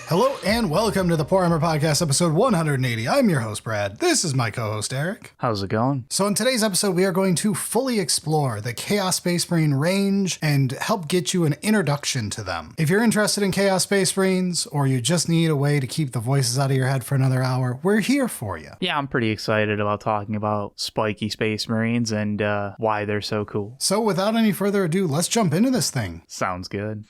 Hello and welcome to the Warhammer Podcast, episode 180. I'm your host, Brad. This is my co-host, Eric. How's it going? So in today's episode, we are going to fully explore the Chaos Space Marine range and help get you an introduction to them. If you're interested in Chaos Space Marines, or you just need a way to keep the voices out of your head for another hour, we're here for you. Yeah, I'm pretty excited about talking about spiky Space Marines and why they're so cool. So without any further ado, let's jump into this thing. Sounds good.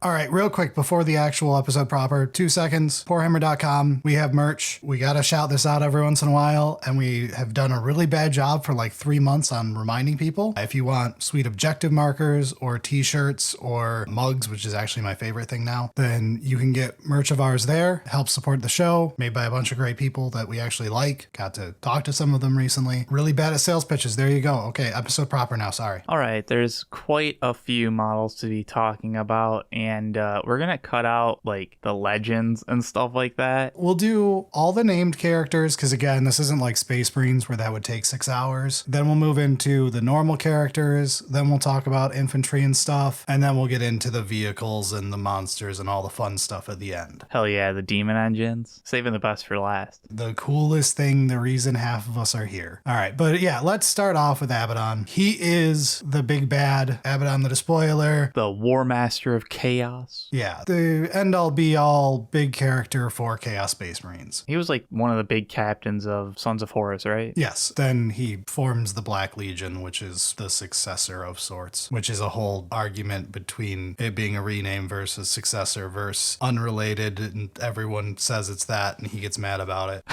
All right, real quick before the actual episode proper, 2 seconds, Warhammer.com, we have merch. We got to shout this out every once in a while, and we have done a really bad job for like 3 months on reminding people. If you want sweet objective markers or t-shirts or mugs, which is actually my favorite thing now, then you can get merch of ours there. Help support the show, made by a bunch of great people that we actually like. Got to talk to some of them recently. Really bad at sales pitches. There you go. Okay, episode proper now, sorry. All right, there's quite a few models to be talking about, and we're gonna cut out like the legends and stuff like that. We'll do all the named characters because again, this isn't like Space Marines where that would take 6 hours. Then we'll move into the normal characters. Then we'll talk about infantry and stuff, and then we'll get into the vehicles and the monsters and all the fun stuff at the end. Hell yeah, the demon engines. Saving the best for last. The coolest thing, the reason half of us are here. All right, but yeah, let's start off with Abaddon. He is the big bad, Abaddon the Despoiler. The War Master of Chaos. Yeah, the end-all be-all big character for Chaos Space Marines. He was like one of the big captains of Sons of Horus, right? Yes, then he forms the Black Legion, which is the successor of sorts, which is a whole argument between it being a rename versus successor versus unrelated, and everyone says it's that, and he gets mad about it.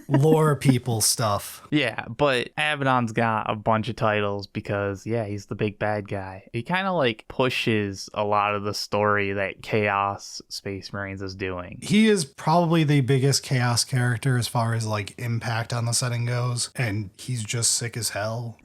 Lore people stuff. Yeah, but Abaddon's got a bunch of titles because, yeah, he's the big bad guy. He kind of like pushes a lot of the story that Chaos Space Marines is doing. He is probably the biggest Chaos character as far as like impact on the setting goes, and he's just sick as hell.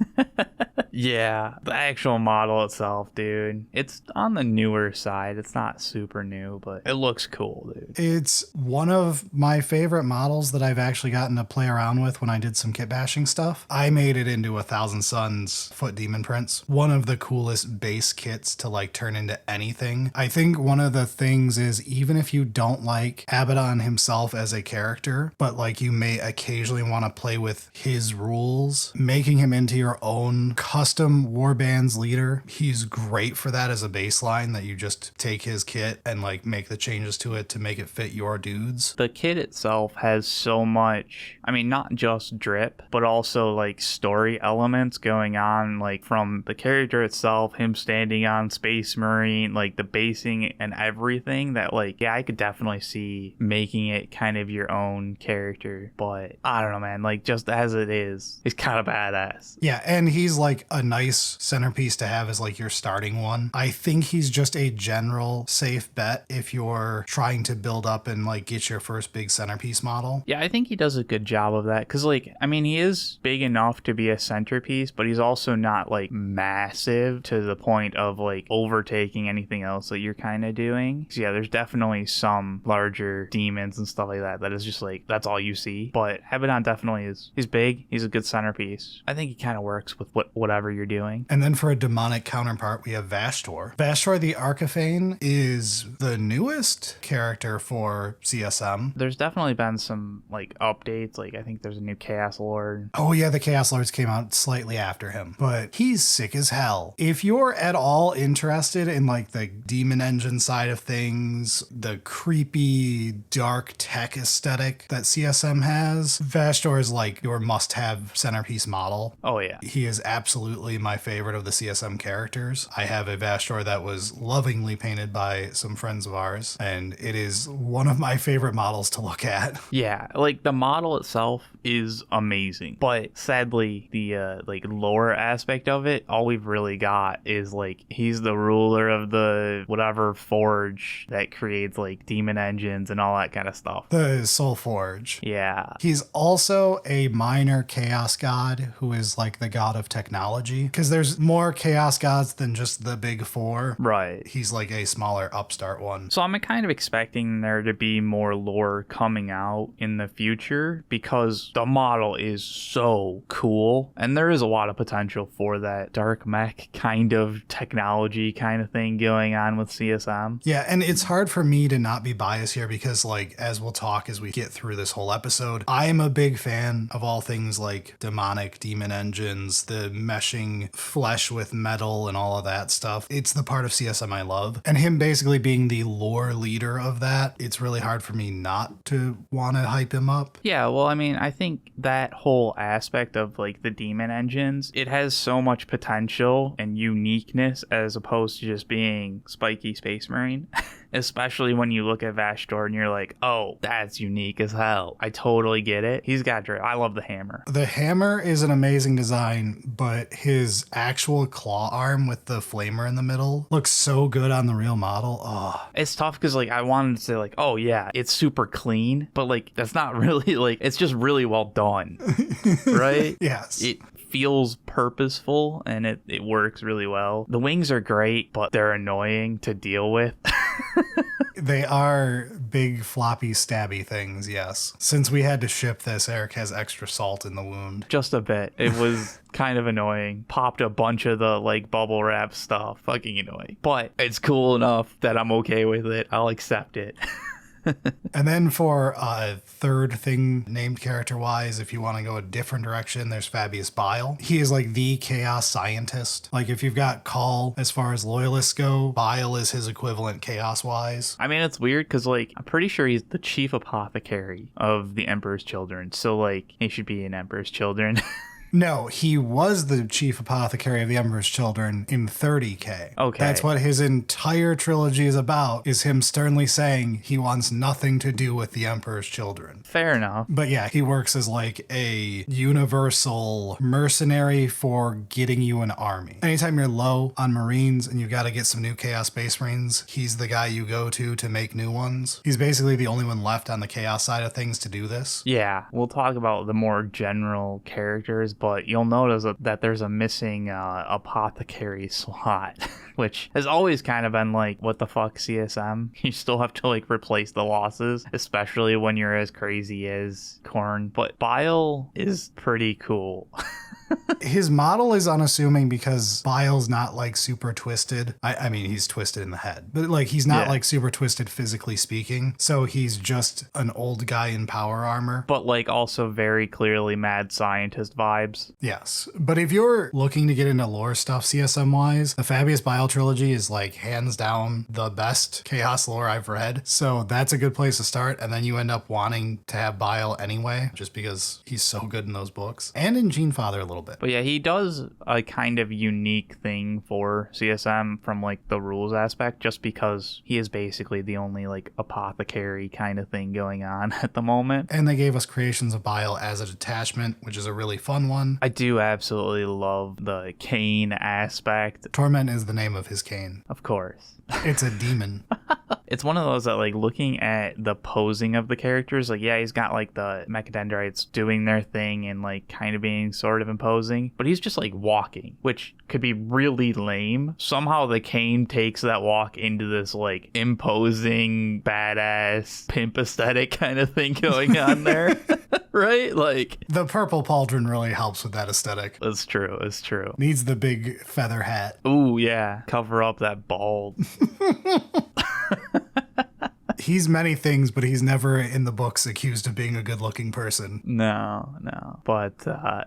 Yeah, the actual model itself, dude, it's on the newer side. It's not super new, but it looks cool, dude. It's one of my favorite models that I've actually gotten to play around with when I did some kit bashing stuff. I made it into a Thousand Suns Foot Daemon Prince. One of the coolest base kits to like turn into anything. I think one of the things is even if you don't like Abaddon himself as a character, but like you may occasionally want to play with his rules, making him into your own custom warbands leader, he's great for that as a baseline, that you just take his kit and like make the changes to it to make it fit your dudes. The kit itself has so much, I mean, not just drip, but also like story elements going on, like from the character itself, him standing on Space Marine, like the basing and everything, that like, yeah, I could definitely see making it kind of your own character. But I don't know, man, like just as it is, it's kind of badass. Yeah, and he's like a nice centerpiece to have as like your starting one. I think he's just a general safe bet if you're trying to build up and like get your first big centerpiece model. Yeah, I think he does a good job of that because like, I mean, he is big enough to be a centerpiece, but he's also not like massive to the point of like overtaking anything else that you're kind of doing. So yeah, there's definitely some larger demons and stuff like that is just like, that's all you see. But Abaddon definitely is, he's big, he's a good centerpiece. I think he kind of works with whatever you're doing. And then for a demonic counterpart, we have Vashtorr. Vashtorr the Arkifane is the newest character for CSM. There's definitely been some like updates. Like I think there's a new Chaos Lord. Oh yeah, the Chaos Lords came out slightly after him, but he's sick as hell. If you're at all interested in like the demon engine side of things, the creepy dark tech aesthetic that CSM has, Vashtorr is like your must-have centerpiece model. Oh yeah. He is absolutely my favorite of the CSM characters. I have a Vashtorr that was lovingly painted by some friends of ours, and it is one of my favorite models to look at. Yeah, like the model itself is amazing, but sadly the like lore aspect of it, all we've really got is like he's the ruler of the whatever forge that creates like demon engines and all that kind of stuff. The Soul Forge. Yeah. He's also a minor chaos god who is like the god of technology. mythology, because there's more chaos gods than just the big four. Right. He's like a smaller upstart one. So I'm kind of expecting there to be more lore coming out in the future because the model is so cool and there is a lot of potential for that dark mech kind of technology kind of thing going on with CSM. Yeah, and it's hard for me to not be biased here because, like, as we'll talk as we get through this whole episode, I am a big fan of all things like demonic demon engines, the meshing flesh with metal and all of that stuff. It's the part of CSM I love. And him basically being the lore leader of that, it's really hard for me not to want to hype him up. Yeah, well, I mean, I think that whole aspect of like the demon engines, it has so much potential and uniqueness as opposed to just being spiky Space Marine. Especially when you look at Vashtorr and you're like, oh, that's unique as hell. I totally get it. He's got I love the hammer. The hammer is an amazing design, but his actual claw arm with the flamer in the middle looks so good on the real model. Oh. It's tough because like I wanted to say like, oh yeah, it's super clean, but like that's not really like, it's just really well done, right? Yes. It feels purposeful and it works really well. The wings are great, but they're annoying to deal with. They are big, floppy, stabby things, yes. Since we had to ship this, Eric has extra salt in the wound. Just a bit. It was kind of annoying. Popped a bunch of the like bubble wrap stuff. Fucking annoying. But it's cool enough that I'm okay with it. I'll accept it. And then for a third thing named character-wise, if you want to go a different direction, there's Fabius Bile. He is like the chaos scientist. Like if you've got Call as far as loyalists go, Bile is his equivalent chaos-wise. I mean, it's weird because like I'm pretty sure he's the chief apothecary of the Emperor's Children. So like he should be in Emperor's Children. No, he was the chief apothecary of the Emperor's Children in 30K. Okay. That's what his entire trilogy is about, is him sternly saying he wants nothing to do with the Emperor's Children. Fair enough. But yeah, he works as like a universal mercenary for getting you an army. Anytime you're low on Marines and you've got to get some new Chaos Space Marines, he's the guy you go to make new ones. He's basically the only one left on the Chaos side of things to do this. Yeah, we'll talk about the more general characters, but you'll notice that there's a missing apothecary slot, which has always kind of been like, what the fuck, CSM? You still have to like replace the losses, especially when you're as crazy as Khorne. But Bile is pretty cool. His model is unassuming because Bile's not like super twisted. I mean, he's twisted in the head, but like he's not like super twisted physically speaking. So he's just an old guy in power armor. But like also very clearly mad scientist vibes. Yes. But if you're looking to get into lore stuff CSM wise, the Fabius Bile trilogy is like hands down the best chaos lore I've read. So that's a good place to start. And then you end up wanting to have Bile anyway, just because he's so good in those books and in Genefather a little bit. But yeah, he does a kind of unique thing for CSM from like the rules aspect, just because he is basically the only like apothecary kind of thing going on at the moment. And they gave us Creations of Bile as a detachment, which is a really fun one. I do absolutely love the Cain aspect. Torment is the name of his cane. Of course. It's a demon. It's one of those that like looking at the posing of the characters, like yeah, he's got like the mechadendrites doing their thing and like kind of being sort of imposing, but he's just like walking, which could be really lame. Somehow the Cain takes that walk into this like imposing, badass, pimp aesthetic kind of thing going on there. Right? Like the purple pauldron really helps with that aesthetic. It's true. It's true. Needs the big feather hat. Ooh, yeah. Cover up that bald. He's many things, but he's never in the books accused of being a good-looking person. No. But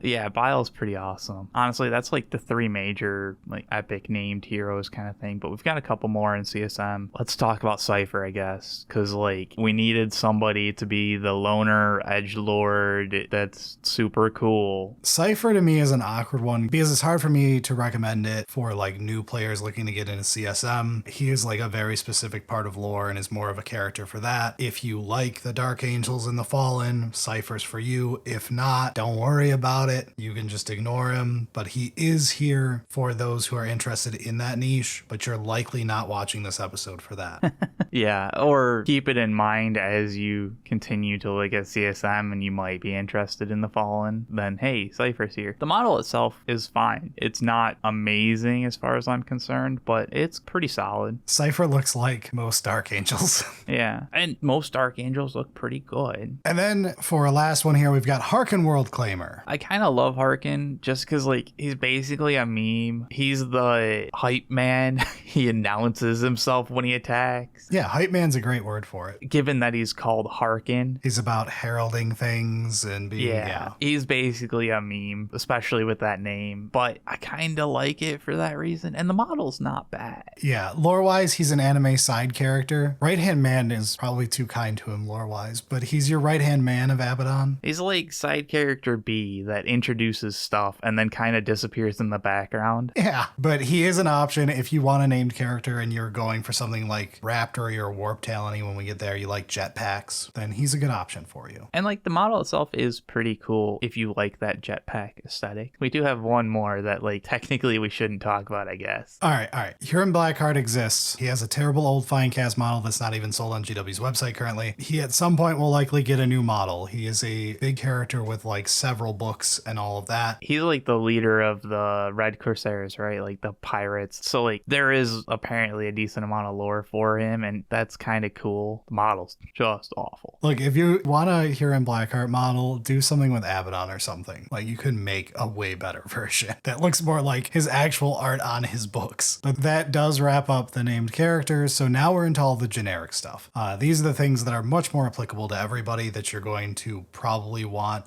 yeah, Bile's pretty awesome. Honestly, that's like the three major like epic named heroes kind of thing. But we've got a couple more in CSM. Let's talk about Cypher, I guess, because like we needed somebody to be the loner edgelord. That's super cool. Cypher to me is an awkward one because it's hard for me to recommend it for like new players looking to get into CSM. He is like a very specific part of lore and is more of a character character for that. If you like the Dark Angels and the Fallen, Cypher's for you. If not, don't worry about it. You can just ignore him. But he is here for those who are interested in that niche, but you're likely not watching this episode for that. Yeah, or keep it in mind as you continue to look at CSM and you might be interested in the Fallen, then hey, Cypher's here. The model itself is fine. It's not amazing as far as I'm concerned, but it's pretty solid. Cypher looks like most Dark Angels. Yeah, and most Dark Angels look pretty good. And then for a last one here, we've got Haarken Worldclaimer. I kind of love Haarken just because, like, he's basically a meme. He's the hype man. He announces himself when he attacks. Yeah, hype man's a great word for it. Given that he's called Haarken. He's about heralding things and being, He's basically a meme, especially with that name. But I kind of like it for that reason. And the model's not bad. Yeah, lore-wise, he's an anime side character. Right-hand man is probably too kind to him lore-wise, but he's your right-hand man of Abaddon. He's like side character B that introduces stuff and then kind of disappears in the background. Yeah, but he is an option if you want a named character and you're going for something like Raptor or Warptalon. When we get there, you like jetpacks, then he's a good option for you. And like the model itself is pretty cool if you like that jetpack aesthetic. We do have one more that like technically we shouldn't talk about, I guess. All right. Huron Blackheart exists. He has a terrible old Finecast model that's not even sold on GW's website currently. He at some point will likely get a new model. He is a big character with like several books and all of that. He's like the leader of the Red Corsairs, right? Like the pirates. So like there is apparently a decent amount of lore for him, and that's kind of cool. The model's just awful. Look, if you want a Huron Blackheart model, do something with Abaddon or something. Like you could make a way better version that looks more like his actual art on his books. But that does wrap up the named characters. So now we're into all the generic stuff. These are the things that are much more applicable to everybody that you're going to probably want,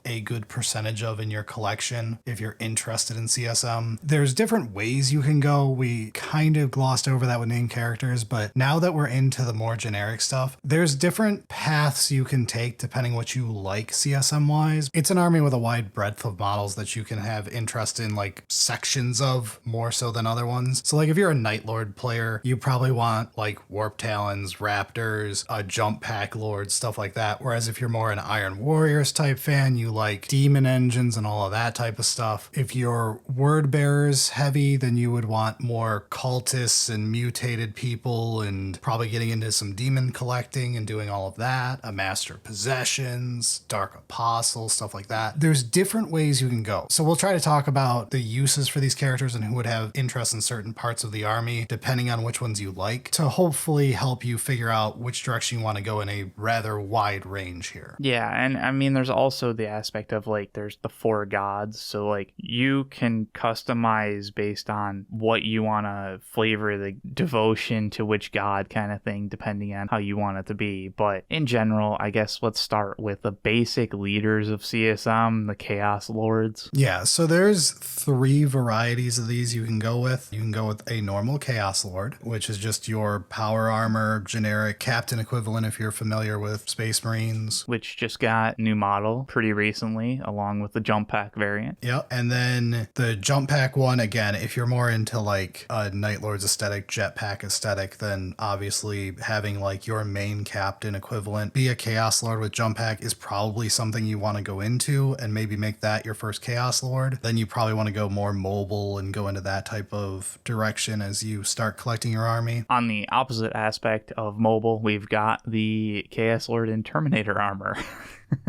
a good percentage of in your collection if you're interested in CSM. There's different ways you can go. We kind of glossed over that with named characters, but now that we're into the more generic stuff, there's different paths you can take depending what you like CSM wise. It's an army with a wide breadth of models that you can have interest in, like sections of more so than other ones. So like if you're a Night Lord player, you probably want like Warptalons, Raptors, a Jump Pack Lord, stuff like that. Whereas if you're more an Iron Warriors type fan, you like Demon Engines and all of that type of stuff. If you're Word Bearers heavy, then you would want more cultists and mutated people and probably getting into some demon collecting and doing all of that. A Master of Possessions, Dark Apostle, stuff like that. There's different ways you can go. So we'll try to talk about the uses for these characters and who would have interest in certain parts of the army, depending on which ones you like, to hopefully help you figure out which direction you want to go in a rather wide range here. Yeah, and I mean, there's also the aspect of like, there's the 4 gods. So like you can customize based on what you want to flavor the devotion to which god kind of thing, depending on how you want it to be. But in general, I guess let's start with the basic leaders of CSM, the Chaos Lords. Yeah, so there's 3 varieties of these you can go with. You can go with a normal Chaos Lord, which is just your power armor, generic captain equivalent if you're familiar with Space Marines. Which just got new model pretty recently, along with the Jump Pack variant. Yep, and then the Jump Pack one, again, if you're more into like a Night Lord's aesthetic, Jetpack aesthetic, then obviously having like your main captain equivalent be a Chaos Lord with Jump Pack is probably something you want to go into and maybe make that your first Chaos Lord. Then you probably want to go more mobile and go into that type of direction as you start collecting your army. On the opposite aspect of mobile, we've got the Chaos Lord in Terminator armor.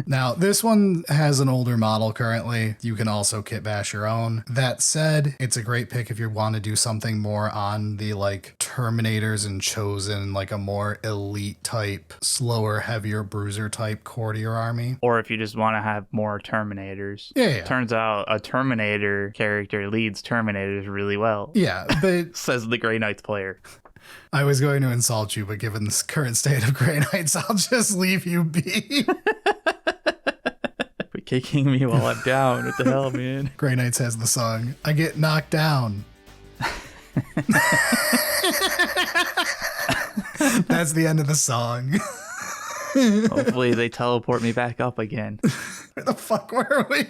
Now, this one has an older model currently. You can also kit bash your own. That said, it's a great pick if you want to do something more on the like Terminators and Chosen, like a more elite type, slower, heavier bruiser type core to your army. Or if you just want to have more Terminators. Yeah. Turns out a Terminator character leads Terminators really well. Yeah, but says the Grey Knights player. I was going to insult you, but given this current state of Grey Knights, I'll just leave you be. Quit kicking me while I'm down. What the hell, man? Grey Knights has the song, I get knocked down. That's the end of the song. Hopefully they teleport me back up again. Where the fuck were we?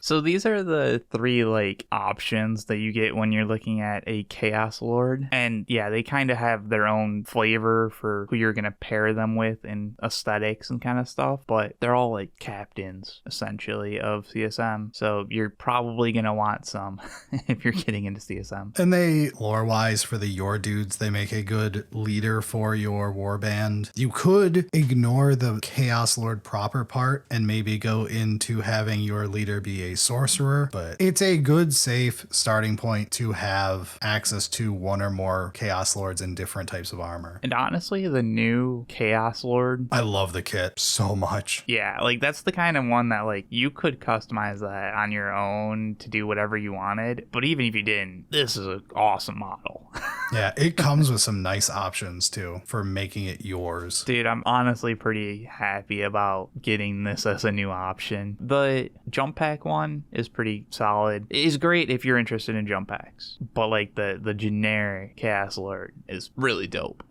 So these are the three like options that you get when you're looking at a Chaos Lord. And yeah, they kind of have their own flavor for who you're going to pair them with in aesthetics and kind of stuff, but they're all like captains essentially of CSM. So you're probably going to want some if you're getting into CSM. And they, lore-wise, for the Your Dudes, they make a good leader for your warband. You could ignore the Chaos Lord proper part and maybe go into having your leader be a sorcerer, but it's a good, safe starting point to have access to one or more Chaos Lords in different types of armor. And honestly, the new Chaos Lord, I love the kit so much. yeah, like that's the kind of one that like you could customize that on your own to do whatever you wanted. But even if you didn't, this is an awesome model. Yeah, it comes with some nice options too for making it yours. Dude, I'm honestly pretty happy about getting this as a new option. The jump pack one is pretty solid. It is great if you're interested in jump packs, but like the generic Chaos Lord is really dope.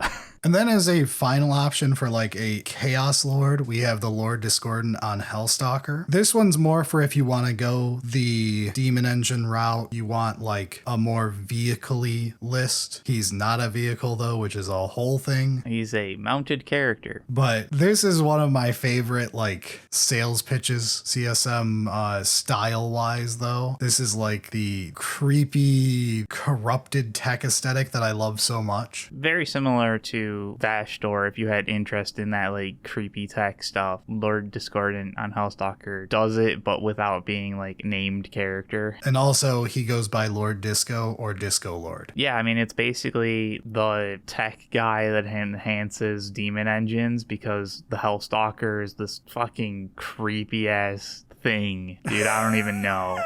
And then as a final option for like a Chaos Lord, we have the Lord Discordant on Hellstalker. This one's more for if you want to go the Demon Engine route. You want like a more vehicle-y list. He's not a vehicle though, which is a whole thing. He's a mounted character. But this is one of my favorite like sales pitches, CSM style-wise though. This is like the creepy, corrupted tech aesthetic that I love so much. Very similar to Vashtorr, if you had interest in that like creepy tech stuff. Lord Discordant on Hellstalker does it, but without being like named character. And also he goes by Lord Disco or Disco Lord. Yeah, I mean, it's basically the tech guy that enhances demon engines, because the Hellstalker is this fucking creepy ass thing. Dude, I don't even know.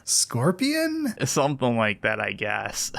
Scorpion? Something like that, I guess.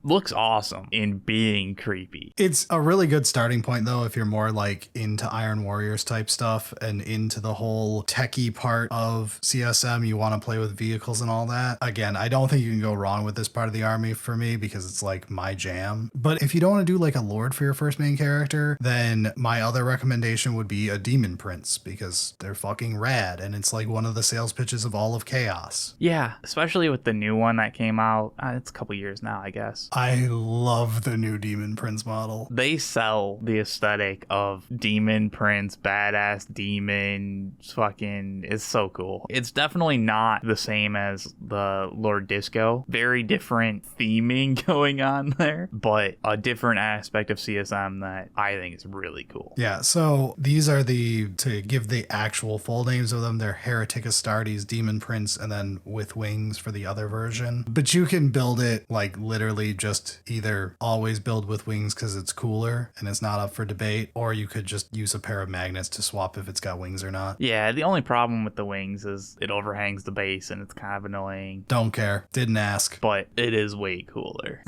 Looks awesome in being creepy. It's a really good starting point though if you're more like into Iron Warriors type stuff and into the whole techie part of CSM. You want to play with vehicles and all that. Again, I don't think you can go wrong with this part of the army for me because it's like my jam. But if you don't want to do like a Lord for your first main character, then my other recommendation would be a Daemon Prince because they're fucking rad and it's like one of the sales pitches of all of Chaos. Yeah, especially with the new one that came out. It's a couple years now, I guess. I love the new Daemon Prince model. They sell the aesthetic of Daemon Prince, badass demon, fucking, it's so cool. It's definitely not the same as the Lord Disco. Very different theming going on there, but a different aspect of CSM that I think is really cool. Yeah, so these are to give the actual full names of them, they're Heretic Astartes, Daemon Prince, and then with wings for the other version. But you can build it like literally just either always build with wings because it's cooler and it's not up for debate, or you could just use a pair of magnets to swap if it's got wings or not. Yeah, the only problem with the wings is it overhangs the base and it's kind of annoying. Don't care. Didn't ask. But it is way cooler.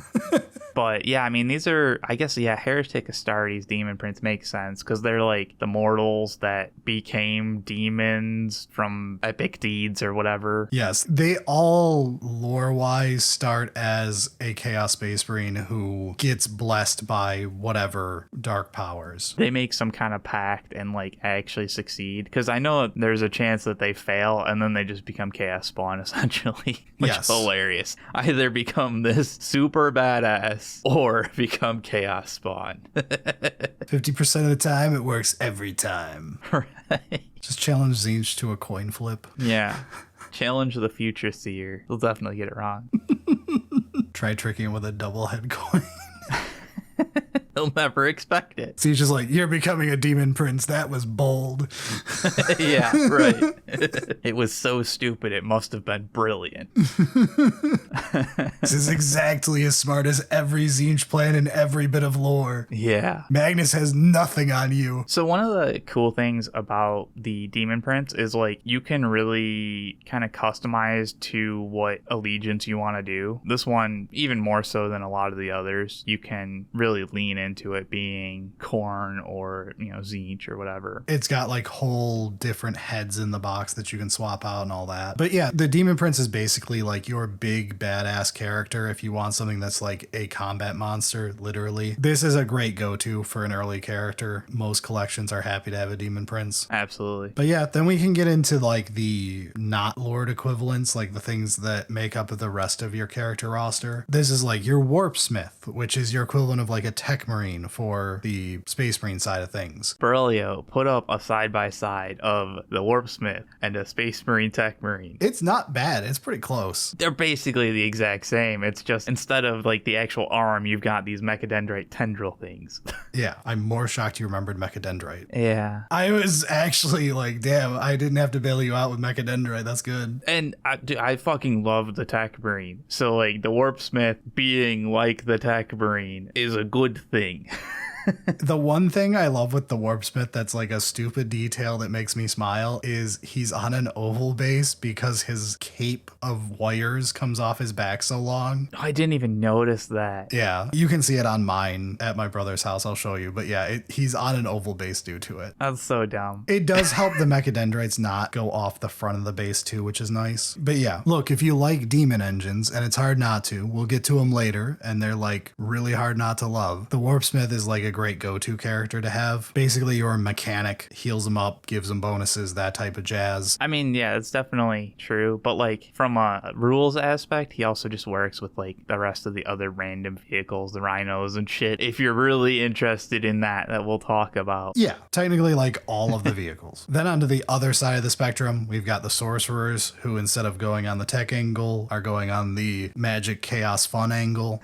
But yeah, I mean, these are, I guess, yeah, Heretic Astartes, Daemon Prince makes sense because they're like the mortals that became demons from epic deeds or whatever. Yes, they all lore-wise start as a Chaos Space Marine who gets blessed by whatever dark powers. They make some kind of pact and like actually succeed, because I know there's a chance that they fail and then they just become Chaos Spawn essentially, which Yes. is hilarious. Either become this super badass or become Chaos Spawn. 50% of the time, it works every time. Right. Just challenge Zinch to a coin flip. Yeah. Challenge the future seer. They'll definitely get it wrong. Try tricking him with a double head coin. He'll never expect it. So he's just like, you're becoming a Daemon Prince. That was bold. Yeah, right. It was so stupid, it must have been brilliant. This is exactly as smart as every Zinch plan in every bit of lore. Yeah. Magnus has nothing on you. So one of the cool things about the Daemon Prince is like you can really kind of customize to what allegiance you want to do. This one, even more so than a lot of the others, you can really lean into it being Khorne or, Tzeentch or whatever. It's got like whole different heads in the box that you can swap out and all that. But yeah, the Demon Prince is basically like your big badass character if you want something that's like a combat monster, literally. This is a great go-to for an early character. Most collections are happy to have a Demon Prince. Absolutely. But yeah, then we can get into like the not Lord equivalents, like the things that make up the rest of your character roster. This is like your Warpsmith, which is your equivalent of like a Tech Marine for the Space Marine side of things. Berlio, put up a side-by-side of the Warpsmith and a Space Marine Tech Marine. It's not bad. It's pretty close. They're basically the exact same. It's just instead of like the actual arm, you've got these mechadendrite tendril things. Yeah, I'm more shocked you remembered Mechadendrite. Yeah. I was actually like, damn, I didn't have to bail you out with Mechadendrite. That's good. And I fucking love the Tech Marine. So like the Warpsmith being like the Tech Marine is a good thing. The one thing I love with the Warpsmith that's like a stupid detail that makes me smile is he's on an oval base because his cape of wires comes off his back so long. I didn't even notice that. Yeah, you can see it on mine at my brother's house. I'll show you. But yeah, he's on an oval base due to it. That's so dumb. It does help the Mechadendrites not go off the front of the base too, which is nice. But yeah, look, if you like demon engines, and it's hard not to, we'll get to them later, and they're like really hard not to love. The Warpsmith is like a great go-to character to have. Basically, your mechanic heals them up, gives them bonuses, that type of jazz. I mean, yeah, it's definitely true. But like from a rules aspect, he also just works with like the rest of the other random vehicles, the rhinos and shit. If you're really interested in that we'll talk about. Yeah, technically like all of the vehicles. Then onto the other side of the spectrum, we've got the sorcerers who instead of going on the tech angle are going on the magic chaos fun angle.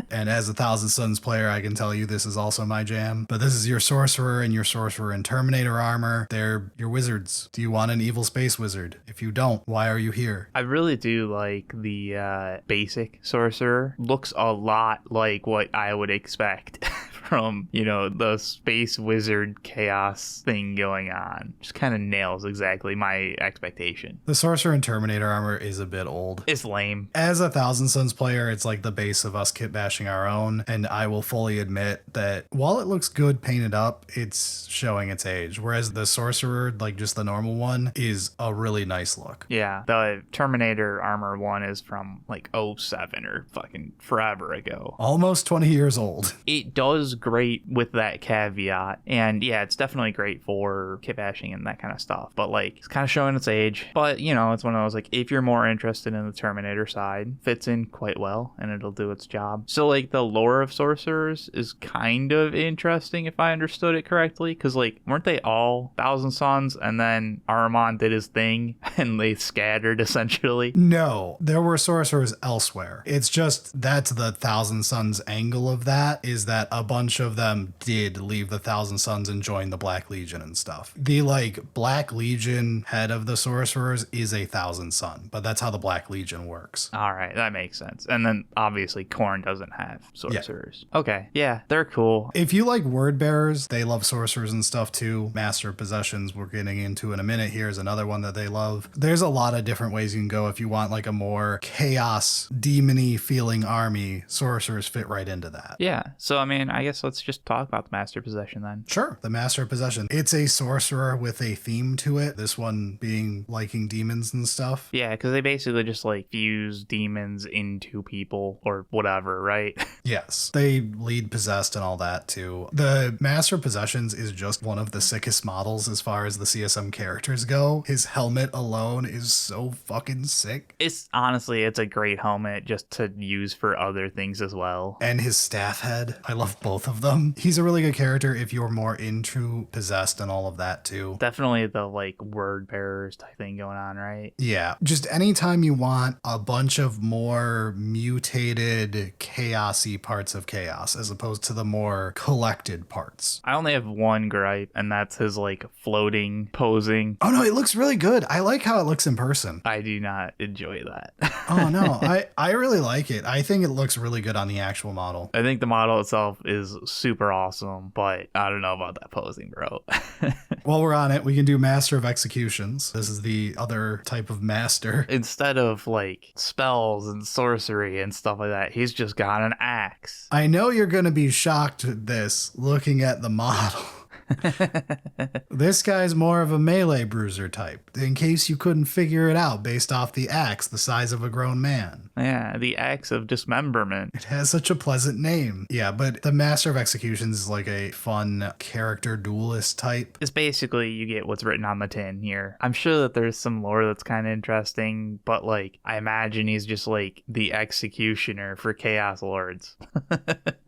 And as a Thousand Suns player, I can tell you this is also my jam. But this is your sorcerer and your sorcerer in Terminator armor. They're your wizards. Do you want an evil space wizard? If you don't, why are you here? I really do like the basic sorcerer. Looks a lot like what I would expect from, the space wizard chaos thing going on. Just kind of nails exactly my expectation. The sorcerer in Terminator armor is a bit old. It's lame. As a Thousand Suns player, it's like the base of us kit bashing our own, and I will fully admit that while it looks good painted up, it's showing its age. Whereas the sorcerer, like just the normal one, is a really nice look. Yeah, the Terminator armor one is from like 07 or fucking forever ago. Almost 20 years old. It does great with that caveat, and yeah, it's definitely great for kit bashing and that kind of stuff, but like it's kind of showing its age. But it's one of those like, if you're more interested in the Terminator side, fits in quite well and it'll do its job. So like the lore of sorcerers is kind of interesting if I understood it correctly, because like weren't they all Thousand Suns and then Ahriman did his thing and they scattered essentially? No, there were sorcerers elsewhere. It's just that's the Thousand Suns angle of that, is that a bunch of them did leave the Thousand Suns and join the Black Legion and stuff. The like Black Legion head of the sorcerers is a Thousand Sun, but that's how the Black Legion works. All right, that makes sense. And then obviously Khorne doesn't have sorcerers. Yeah. Okay, yeah, they're cool. If you like word bearers, they love sorcerers and stuff too. Master of Possessions we're getting into in a minute here is another one that they love. There's a lot of different ways you can go if you want like a more chaos, demony feeling army. Sorcerers fit right into that. Yeah, so I mean, I guess let's just talk about the Master of Possession then. Sure, the Master of Possession. It's a sorcerer with a theme to it. This one being liking demons and stuff. Yeah, because they basically just like fuse demons into people or whatever, right? Yes, they lead possessed and all that too. The Master of Possessions is just one of the sickest models as far as the CSM characters go. His helmet alone is so fucking sick. It's honestly, it's a great helmet just to use for other things as well. And his staff head, I love both of them. He's a really good character if you're more into possessed and all of that too. Definitely the like word bearers type thing going on, right? Yeah, just anytime you want a bunch of more mutated chaosy parts of chaos as opposed to the more collected parts. I only have one gripe, and that's his like floating posing. Oh no, it looks really good. I like how it looks in person. I do not enjoy that. Oh no, I really like it. I think it looks really good on the actual model. I think the model itself is is super awesome, but I don't know about that posing, bro. While we're on it, we can do Master of Executions. This is the other type of master. Instead of like spells and sorcery and stuff like that, he's just got an axe. I know you're going to be shocked at this looking at the model. This guy's more of a melee bruiser type, in case you couldn't figure it out based off the axe the size of a grown man. Yeah, the axe of dismemberment. It has such a pleasant name. Yeah, but the Master of Executions is like a fun character duelist type. It's basically you get what's written on the tin here. I'm sure that there's some lore that's kind of interesting, but like I imagine he's just like the executioner for Chaos Lords.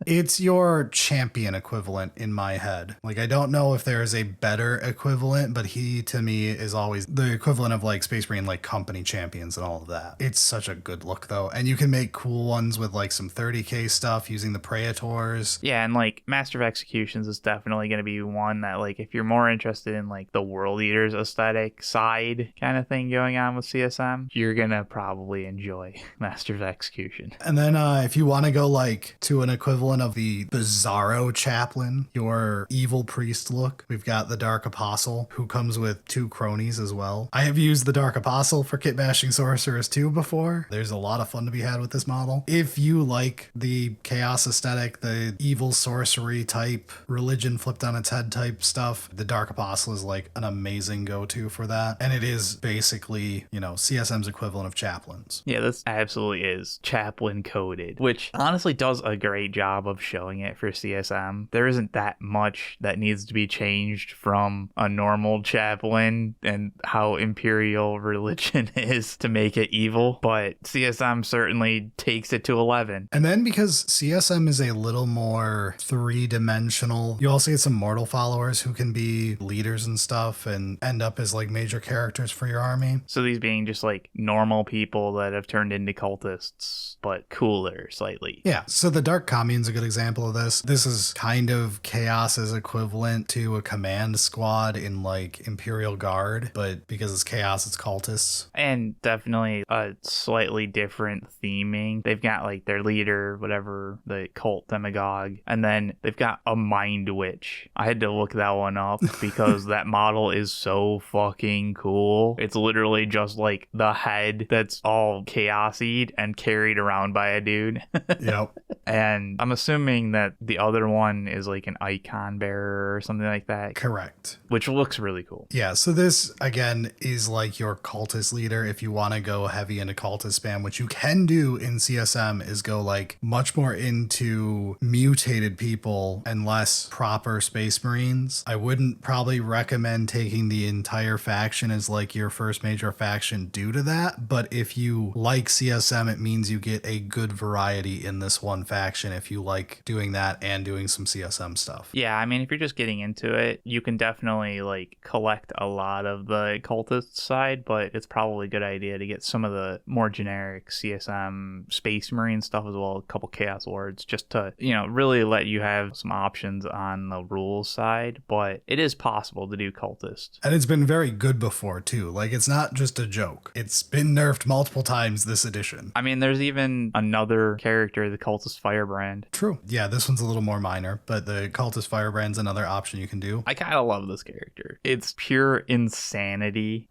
It's your champion equivalent in my head. Like, I don't know if there is a better equivalent, but he to me is always the equivalent of like Space Marine, like company champions and all of that. It's such a good look though. And you can make cool ones with like some 30k stuff using the Praetors. Yeah, and like Master of Executions is definitely going to be one that like if you're more interested in like the World Eaters aesthetic side kind of thing going on with CSM, you're going to probably enjoy Master of Execution. And then if you want to go like to an equivalent of the Bizarro Chaplain, your evil priest look, we've got the Dark Apostle, who comes with 2 cronies as well. I have used the Dark Apostle for kit bashing sorcerers too before. There's a lot of fun to be had with this model. If you like the chaos aesthetic, the evil sorcery type, religion flipped on its head type stuff, the Dark Apostle is like an amazing go-to for that. And it is basically, you know, CSM's equivalent of chaplains. Yeah, this absolutely is chaplain coded, which honestly does a great job of showing it for CSM. There isn't that much that needs to be changed from a normal chaplain and how imperial religion is to make it evil, but CSM certainly takes it to 11. And then because CSM is a little more 3-dimensional, you also get some mortal followers who can be leaders and stuff and end up as like major characters for your army. So these being just like normal people that have turned into cultists, but cooler slightly. Yeah, so the Dark Commune's a good example of this. This is kind of Chaos's equivalent to a command squad in like Imperial Guard, but because it's Chaos, it's cultists. And definitely a slightly different theming. They've got like their leader, whatever, the cult demagogue, and then they've got a mind witch. I had to look that one up because that model is so fucking cool. It's literally just like the head that's all chaos-y and carried around by a dude. Yep. And I'm assuming that the other one is like an icon bearer or something like that. Correct. Which looks really cool. Yeah, so this, again, is like your cultist leader. If you want to go heavy into cultist spam, which you can do in CSM, is go like much more into mutated people and less proper Space Marines. I wouldn't probably recommend taking the entire faction as like your first major faction due to that, but if you like CSM, it means you get a good variety in this one faction if you like doing that and doing some CSM stuff. Yeah, I mean, if you're just getting into it, you can definitely like collect a lot of the cultist side, but it's probably a good idea to get some of the more generic CSM Space Marine stuff as well, a couple Chaos Lords, just to, you know, really let you have some options on the rules side. But it is possible to do cultist. And it's been very good before too. Like, it's not just a joke. It's been nerfed multiple times this edition. I mean, there's even another character, the Cultist Firebrand. True. Yeah, this one's a little more minor, but the Cultist Firebrand's another option you can do. I kind of love this character. It's pure insanity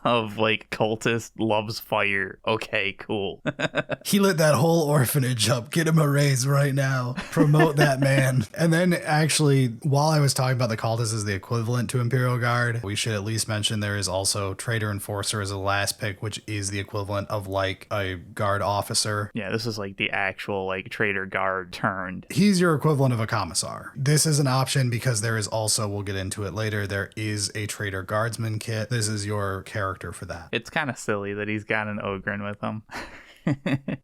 of like cultist loves fire. Okay, cool. He lit that whole orphanage up. Get him a raise right now. Promote that man. And then actually, while I was talking about the cultists as the equivalent to Imperial Guard, we should at least mention there is also Traitor Enforcer as a last pick, which is the equivalent of like a guard officer. Yeah, this is like the actual like traitor guard turned. He's your equivalent of a commissar. This is an option because there is also, we'll get into it later, there is a traitor guardsman kit. This is your character for that. It's kind of silly that he's got an Ogren with him.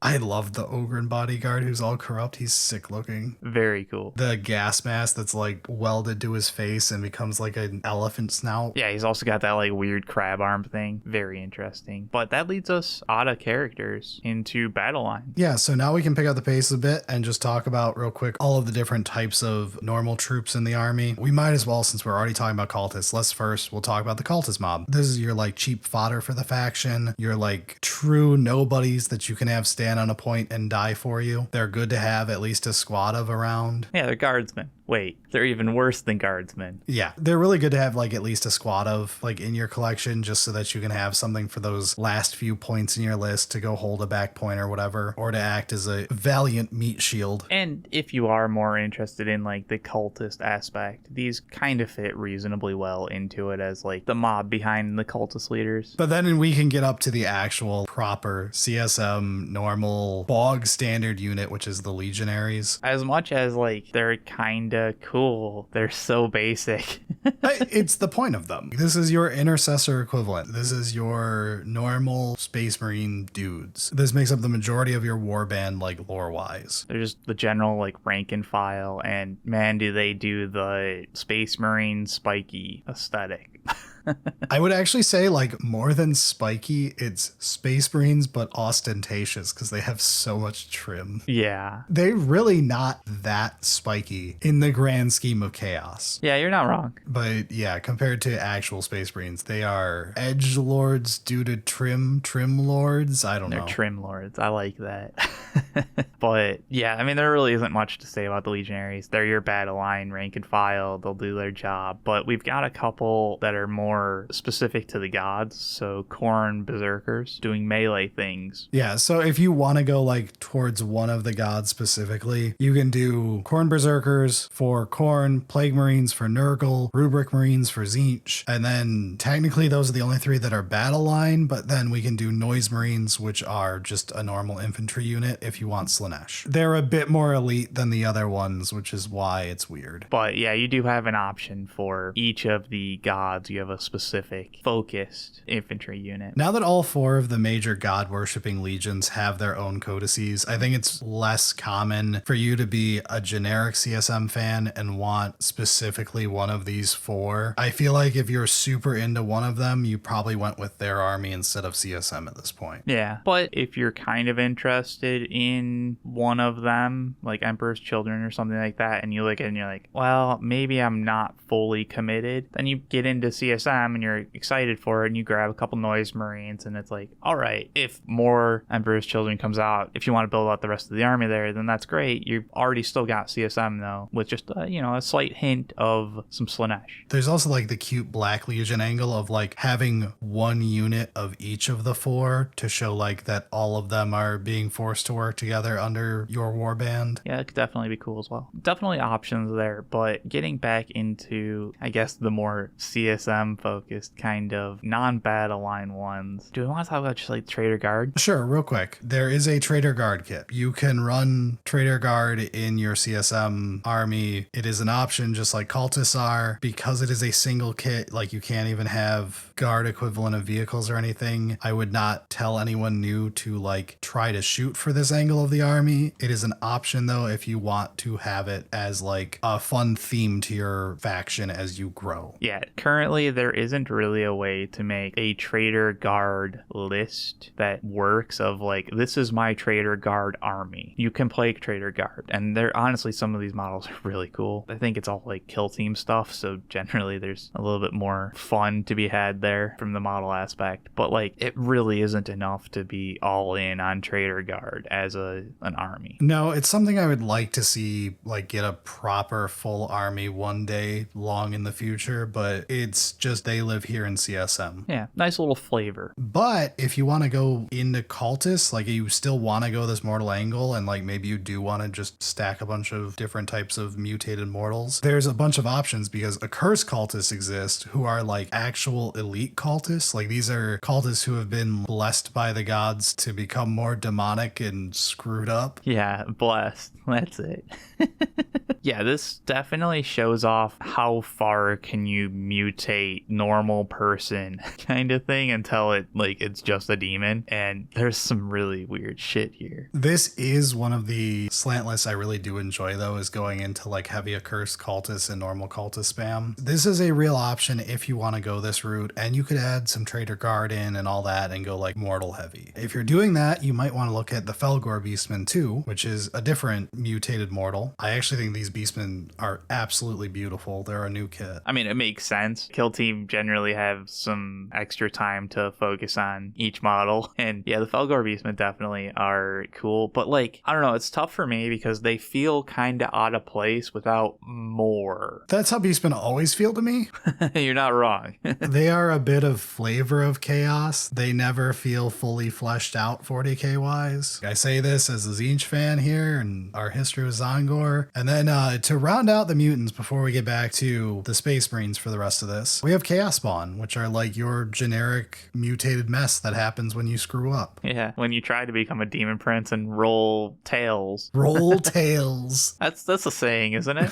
I love the Ogren bodyguard who's all corrupt. He's sick looking. Very cool. The gas mask that's like welded to his face and becomes like an elephant snout. Yeah, he's also got that like weird crab arm thing. Very interesting. But that leads us out of characters into battle line. Yeah, so now we can pick up the pace a bit and just talk about real quick all of the different types of normal troops in the army. We might as well, since we're already talking about cultists, we'll talk about the cultist mob. This is your like cheap fodder for the faction, your like true nobodies that that you can have stand on a point and die for you. They're good to have at least a squad of around. Yeah, they're Guardsmen. Wait, they're even worse than Guardsmen. Yeah, they're really good to have like at least a squad of like in your collection, just so that you can have something for those last few points in your list to go hold a back point or whatever, or to act as a valiant meat shield. And if you are more interested in like the cultist aspect, these kind of fit reasonably well into it as like the mob behind the cultist leaders. But then we can get up to the actual proper CSM normal bog standard unit, which is the Legionaries. As much as like they're kind of cool, they're so basic. It's the point of them. This is your intercessor equivalent. This is your normal Space Marine dudes. This makes up the majority of your warband, like lore-wise. They're just the general like rank and file, and man, do they do the Space Marine spiky aesthetic. I would actually say, like, more than spiky, it's Space Marines, but ostentatious, because they have so much trim. Yeah. They're really not that spiky in the grand scheme of chaos. Yeah, you're not wrong. But yeah, compared to actual Space Marines, they are edge lords due to trim lords. I don't know. They're trim lords. I like that. But yeah, I mean, there really isn't much to say about the Legionaries. They're your battle line, rank and file. They'll do their job. But we've got a couple that are more specific to the gods. So Khorne Berserkers doing melee things. Yeah, so if you want to go like towards one of the gods specifically, you can do Khorne Berserkers for Khorne, Plague Marines for Nurgle, Rubric Marines for Tzeentch, and then technically those are the only three that are battle line, but then we can do Noise Marines, which are just a normal infantry unit if you want Slaanesh. They're a bit more elite than the other ones, which is why it's weird. But yeah, you do have an option for each of the gods. You have a specific focused infantry unit. Now that all four of the major god-worshipping legions have their own codices, I think it's less common for you to be a generic CSM fan and want specifically one of these four. I feel like if you're super into one of them, you probably went with their army instead of CSM at this point. Yeah, but if you're kind of interested in one of them, like Emperor's Children or something like that, and you look at it and you're like, well, maybe I'm not fully committed, then you get into CSM and you're excited for it and you grab a couple Noise Marines, and it's like, all right, if more Emperor's Children comes out, if you want to build out the rest of the army there, then that's great. You've already still got CSM though, with just a slight hint of some Slaanesh. There's also like the cute Black Legion angle of like having one unit of each of the four to show like that all of them are being forced to work together under your warband. Yeah, it could definitely be cool as well. Definitely options there, but getting back into, I guess, the more CSM focused kind of non-battle line ones. Do we want to talk about just like Traitor Guard? Sure, real quick. There is a Traitor Guard kit. You can run Traitor Guard in your CSM army. It is an option just like Cultists are. Because it is a single kit, like you can't even have guard equivalent of vehicles or anything. I would not tell anyone new to like try to shoot for this angle of the army. It is an option though if you want to have it as like a fun theme to your faction as you grow. Yeah, currently there isn't really a way to make a Traitor Guard list that works of like, this is my Traitor Guard army. You can play Traitor Guard, and they're honestly, some of these models are really cool. I think it's all like kill team stuff, so generally there's a little bit more fun to be had there from the model aspect, but like it really isn't enough to be all in on Traitor Guard as an army. No, it's something I would like to see like get a proper full army one day long in the future, but it's just they live here in CSM. Yeah, nice little flavor. But if you want to go into Cultists, like you still want to go this mortal angle, and like maybe you do want to just stack a bunch of different types of mutated mortals, there's a bunch of options because Accursed Cultists exist who are like actual elite cultists. Like these are cultists who have been blessed by the gods to become more demonic and screwed up. Yeah, blessed. That's it. Yeah, this definitely shows off how far can you mutate normal person kind of thing until it's just a demon, and there's some really weird shit here. This is one of the slant lists I really do enjoy though, is going into like heavy Accursed Cultists and normal Cultist spam. This is a real option if you want to go this route, and you could add some Traitor Guard in and all that and go like mortal heavy. If you're doing that, you might want to look at the Fellgor Beastmen too, which is a different mutated mortal. I actually think these Beastmen are absolutely beautiful. They're a new kit. I mean, it makes sense. Kill Team generally have some extra time to focus on each model. And yeah, the Fellgor Beastmen definitely are cool. But like, I don't know, it's tough for me because they feel kind of out of place without more. That's how Beastmen always feel to me. You're not wrong. They are a bit of flavor of chaos. They never feel fully fleshed out 40k wise. I say this as a Tzeentch fan here and our history with Zongor. And then to round out the mutants before we get back to the Space Marines for the rest of this, we have Chaos Spawn, which are like your generic mutated mess that happens when you screw up. Yeah, when you try to become a Demon Prince and roll tails. Roll tails. That's a saying, isn't it?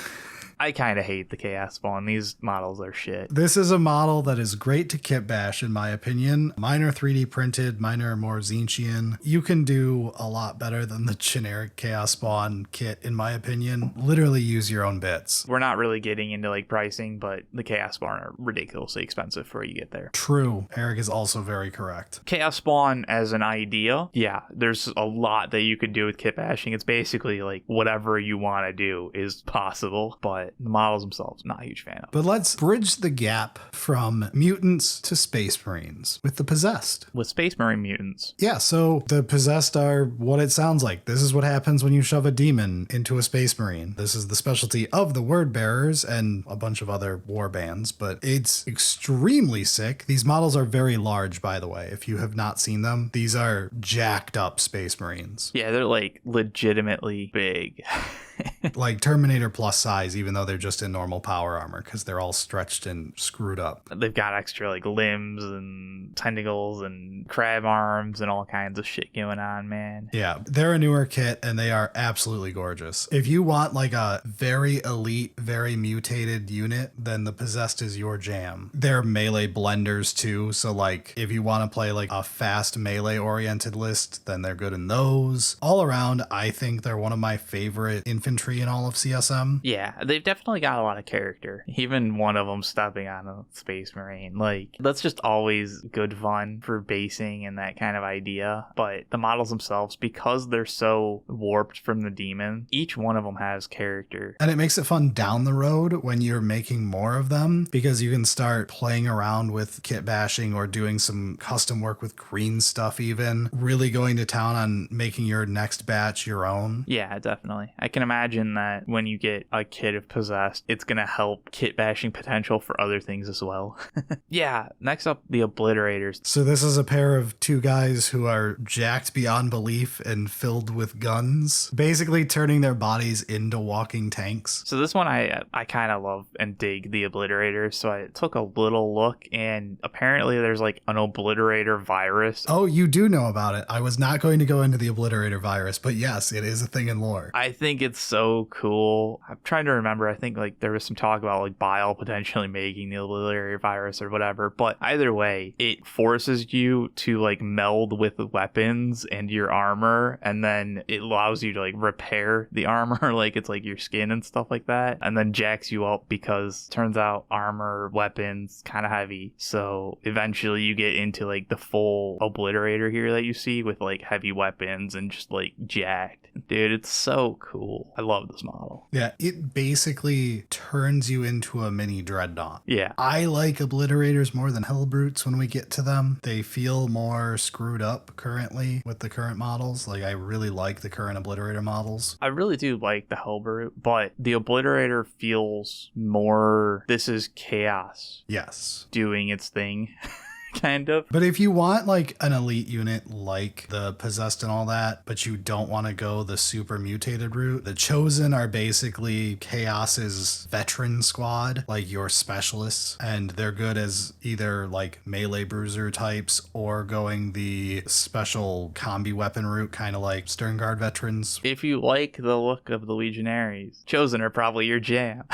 I kind of hate the Chaos Spawn. These models are shit. This is a model that is great to kit bash, in my opinion. Mine are 3D printed. Mine are more Tzeentchian. You can do a lot better than the generic Chaos Spawn kit, in my opinion. Literally use your own bits. We're not really getting into like pricing, but the Chaos Spawn are ridiculously expensive before you get there. True. Eric is also very correct. Chaos Spawn as an idea, yeah, there's a lot that you could do with kit bashing. It's basically like whatever you want to do is possible, but the models themselves, not a huge fan of. But let's bridge the gap from mutants to Space Marines with the Possessed. With Space Marine mutants. Yeah, so the Possessed are what it sounds like. This is what happens when you shove a demon into a Space Marine. This is the specialty of the Word Bearers and a bunch of other war bands, but it's extremely sick. These models are very large, by the way. If you have not seen them, these are jacked up Space Marines. Yeah, they're like legitimately big. Like Terminator plus size, even though they're just in normal power armor, because they're all stretched and screwed up. They've got extra like limbs and tentacles and crab arms and all kinds of shit going on, man. Yeah, they're a newer kit and they are absolutely gorgeous. If you want like a very elite, very mutated unit, then the Possessed is your jam. They're melee blenders too, so like if you want to play like a fast melee oriented list, then they're good in those. All around, I think they're one of my favorite infantry in all of CSM. Yeah, they've definitely got a lot of character. Even one of them stepping on a Space Marine. Like, that's just always good fun for basing and that kind of idea. But the models themselves, because they're so warped from the demon, each one of them has character. And it makes it fun down the road when you're making more of them, because you can start playing around with kit bashing or doing some custom work with green stuff even. Really going to town on making your next batch your own. Yeah, definitely. I can imagine that when you get a kit of Possessed, it's going to help kit bashing potential for other things as well. Yeah, next up, the Obliterators. So this is a pair of two guys who are jacked beyond belief and filled with guns, basically turning their bodies into walking tanks. So this one I kind of love and dig the Obliterators, so I took a little look, and apparently there's like an Obliterator virus. Oh, you do know about it. I was not going to go into the Obliterator virus, but yes, it is a thing in lore. I think it's so cool. I'm trying to remember. I think like there was some talk about like Bile potentially making the Obliterator virus or whatever, but either way, it forces you to like meld with weapons and your armor, and then it allows you to like repair the armor like it's like your skin and stuff like that, and then jacks you up because turns out armor, weapons, kind of heavy, so eventually you get into like the full Obliterator here that you see with like heavy weapons and just like jacked. Dude, it's so cool. I love this model. Yeah, it basically turns you into a mini dreadnought. Yeah. I like Obliterators more than Hellbrutes when we get to them. They feel more screwed up currently with the current models. Like, I really like the current Obliterator models. I really do like the Hellbrute, but the Obliterator feels more, this is chaos. Yes. Doing its thing. Kind of. But if you want like an elite unit like the Possessed and all that, but you don't want to go the super mutated route, the Chosen are basically Chaos's veteran squad, like your specialists, and they're good as either like melee bruiser types or going the special combi weapon route, kind of like Sternguard veterans. If you like the look of the Legionaries, Chosen are probably your jam.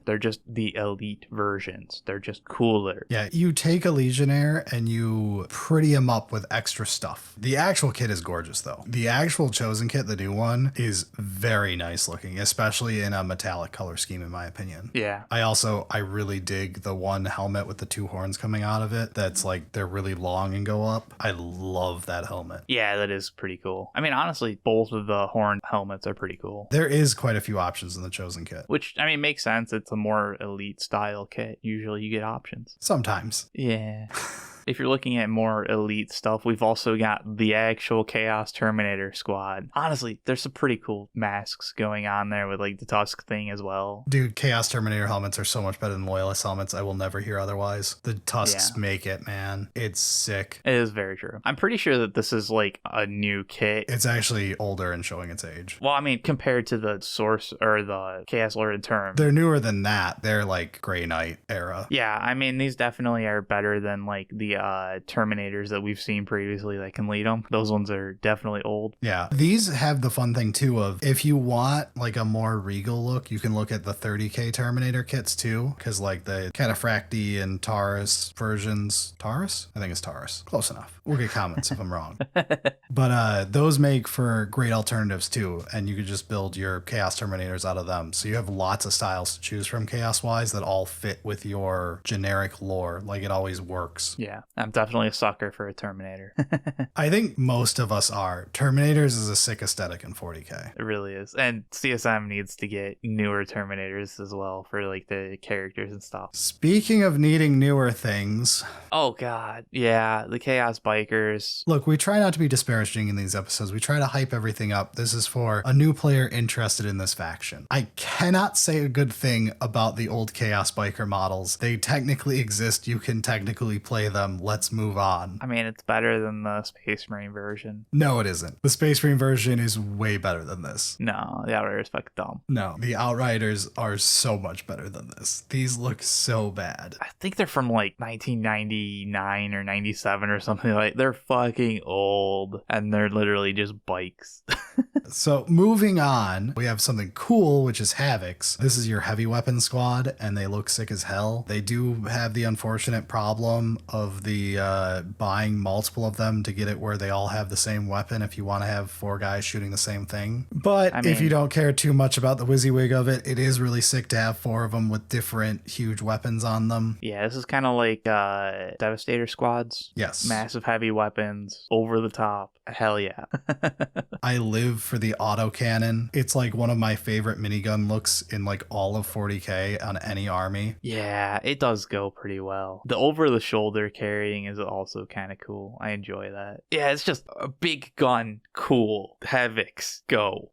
They're just the elite versions. They're just cooler. Yeah, you take a Legionnaire and you pretty him up with extra stuff. The actual kit is gorgeous, though. The actual Chosen kit, the new one, is very nice looking, especially in a metallic color scheme, in my opinion. Yeah. I really dig the one helmet with the two horns coming out of it. That's like, they're really long and go up. I love that helmet. Yeah, that is pretty cool. I mean, honestly, both of the horn helmets are pretty cool. There is quite a few options in the Chosen kit. Which, I mean, makes sense. It's a more elite style kit. Usually you get options. Sometimes. Yeah. If you're looking at more elite stuff, we've also got the actual Chaos Terminator squad. Honestly, there's some pretty cool masks going on there with like the Tusk thing as well. Dude, Chaos Terminator helmets are so much better than Loyalist helmets. I will never hear otherwise. The Tusks make it, man. It's sick. It is very true. I'm pretty sure that this is like a new kit. It's actually older and showing its age. Well, I mean, compared to the Source or the Chaos Lord Term. They're newer than that. They're like Grey Knight era. Yeah, I mean, these definitely are better than like the Terminators that we've seen previously that can lead them. Those ones are definitely old. Yeah. These have the fun thing too of if you want like a more regal look, you can look at the 30k Terminator kits too, because like the Cataphracti and Taurus versions. Taurus? I think it's Taurus. Close enough. We'll get comments if I'm wrong. But those make for great alternatives too, and you could just build your Chaos Terminators out of them. So you have lots of styles to choose from Chaos-wise that all fit with your generic lore. Like it always works. Yeah, I'm definitely a sucker for a Terminator. I think most of us are. Terminators is a sick aesthetic in 40k. It really is. And CSM needs to get newer Terminators as well for like the characters and stuff. Speaking of needing newer things. Oh god, yeah, the Chaos Bikers. Look, we try not to be disparaging in these episodes. We try to hype everything up. This is for a new player interested in this faction. I cannot say a good thing about the old Chaos Biker models. They technically exist. You can technically play them. Let's move on. I mean, it's better than the Space Marine version. No, it isn't. The Space Marine version is way better than this. No, the Outriders fucking dumb. No, the Outriders are so much better than this. These look so bad. I think they're from like 1999 or 97 or something like. They're fucking old and they're literally just bikes. So moving on, we have something cool, which is Havocs. This is your heavy weapon squad, and they look sick as hell. They do have the unfortunate problem of the buying multiple of them to get it where they all have the same weapon if you want to have 4 guys shooting the same thing. But I mean, if you don't care too much about the WYSIWYG of it, it is really sick to have 4 of them with different huge weapons on them. Yeah, this is kind of like Devastator squads. Yes. Massive heavy weapons, over the top. Hell yeah. I live for the autocannon. It's like one of my favorite minigun looks in like all of 40k on any army. Yeah, it does go pretty well. The over the shoulder carrying is also kind of cool. I enjoy that. Yeah, it's just a big gun. Cool. Havocs. Go.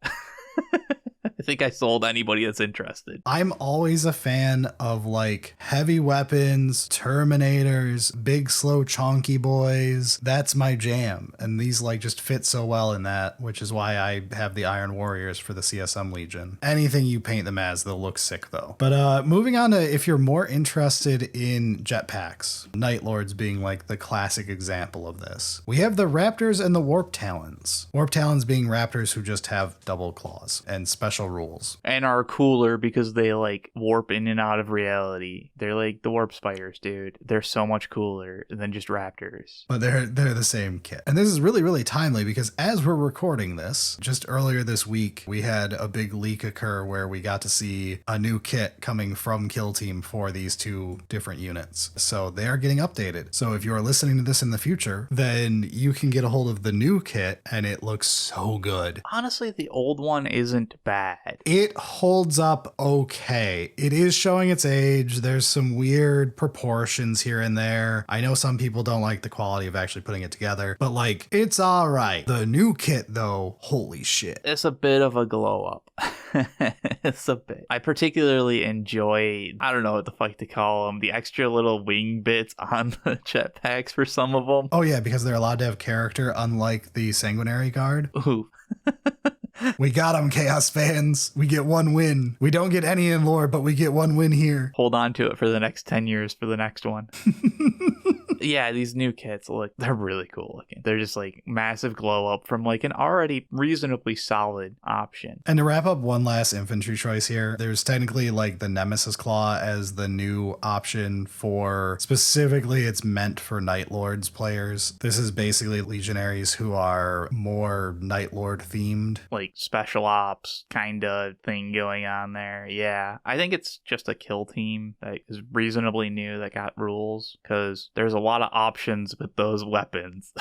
I think I sold anybody that's interested. I'm always a fan of like heavy weapons, Terminators, big slow chonky boys. That's my jam. And these like just fit so well in that, which is why I have the Iron Warriors for the CSM Legion. Anything you paint them as, they'll look sick though. But moving on to if you're more interested in jetpacks, Night Lords being like the classic example of this. We have the Raptors and the Warptalons. Warptalons being Raptors who just have double claws and special rules. And are cooler because they like warp in and out of reality. They're like the Warp Spiders, dude. They're so much cooler than just Raptors. But they're the same kit. And this is really, really timely because as we're recording this, just earlier this week, we had a big leak occur where we got to see a new kit coming from Kill Team for these 2 different units. So they are getting updated. So if you're listening to this in the future, then you can get a hold of the new kit and it looks so good. Honestly, the old one isn't bad. It holds up okay. It is showing its age. There's some weird proportions here and there. I know some people don't like the quality of actually putting it together, but like, it's all right. The new kit though, holy shit. It's a bit of a glow up. It's a bit. I particularly enjoy, I don't know what the fuck to call them, the extra little wing bits on the jetpacks for some of them. Oh yeah, because they're allowed to have character, unlike the Sanguinary Guard. Ooh. We got them, Chaos fans. We get 1 win. We don't get any in lore, but we get 1 win here. Hold on to it for the next 10 years for the next one. Yeah, these new kits they're really cool looking. They're just like massive glow up from like an already reasonably solid option. And to wrap up one last infantry choice here, there's technically like the Nemesis Claw as the new option for, specifically it's meant for Night Lords players. This is basically Legionaries who are more Night Lord themed. Like special ops kind of thing going on there. Yeah, I think it's just a kill team that is reasonably new that got rules, because there's a lot of options with those weapons.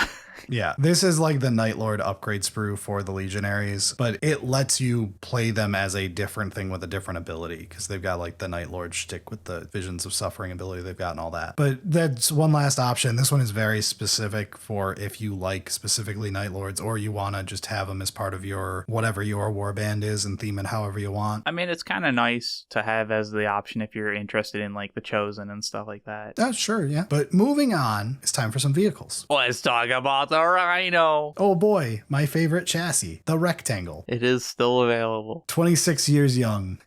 Yeah, this is like the Night Lord upgrade sprue for the Legionaries, but it lets you play them as a different thing with a different ability, because they've got like the Night Lord shtick with the Visions of Suffering ability they've got and all that. But that's one last option. This one is very specific for if you like specifically Night Lords, or you want to just have them as part of your whatever your warband is and theme it however you want. I mean, it's kind of nice to have as the option if you're interested in like the Chosen and stuff like that. Sure, yeah. But moving on, it's time for some vehicles. Let's talk about the Rhino. Oh boy, my favorite chassis, the Rectangle. It is still available. 26 years young.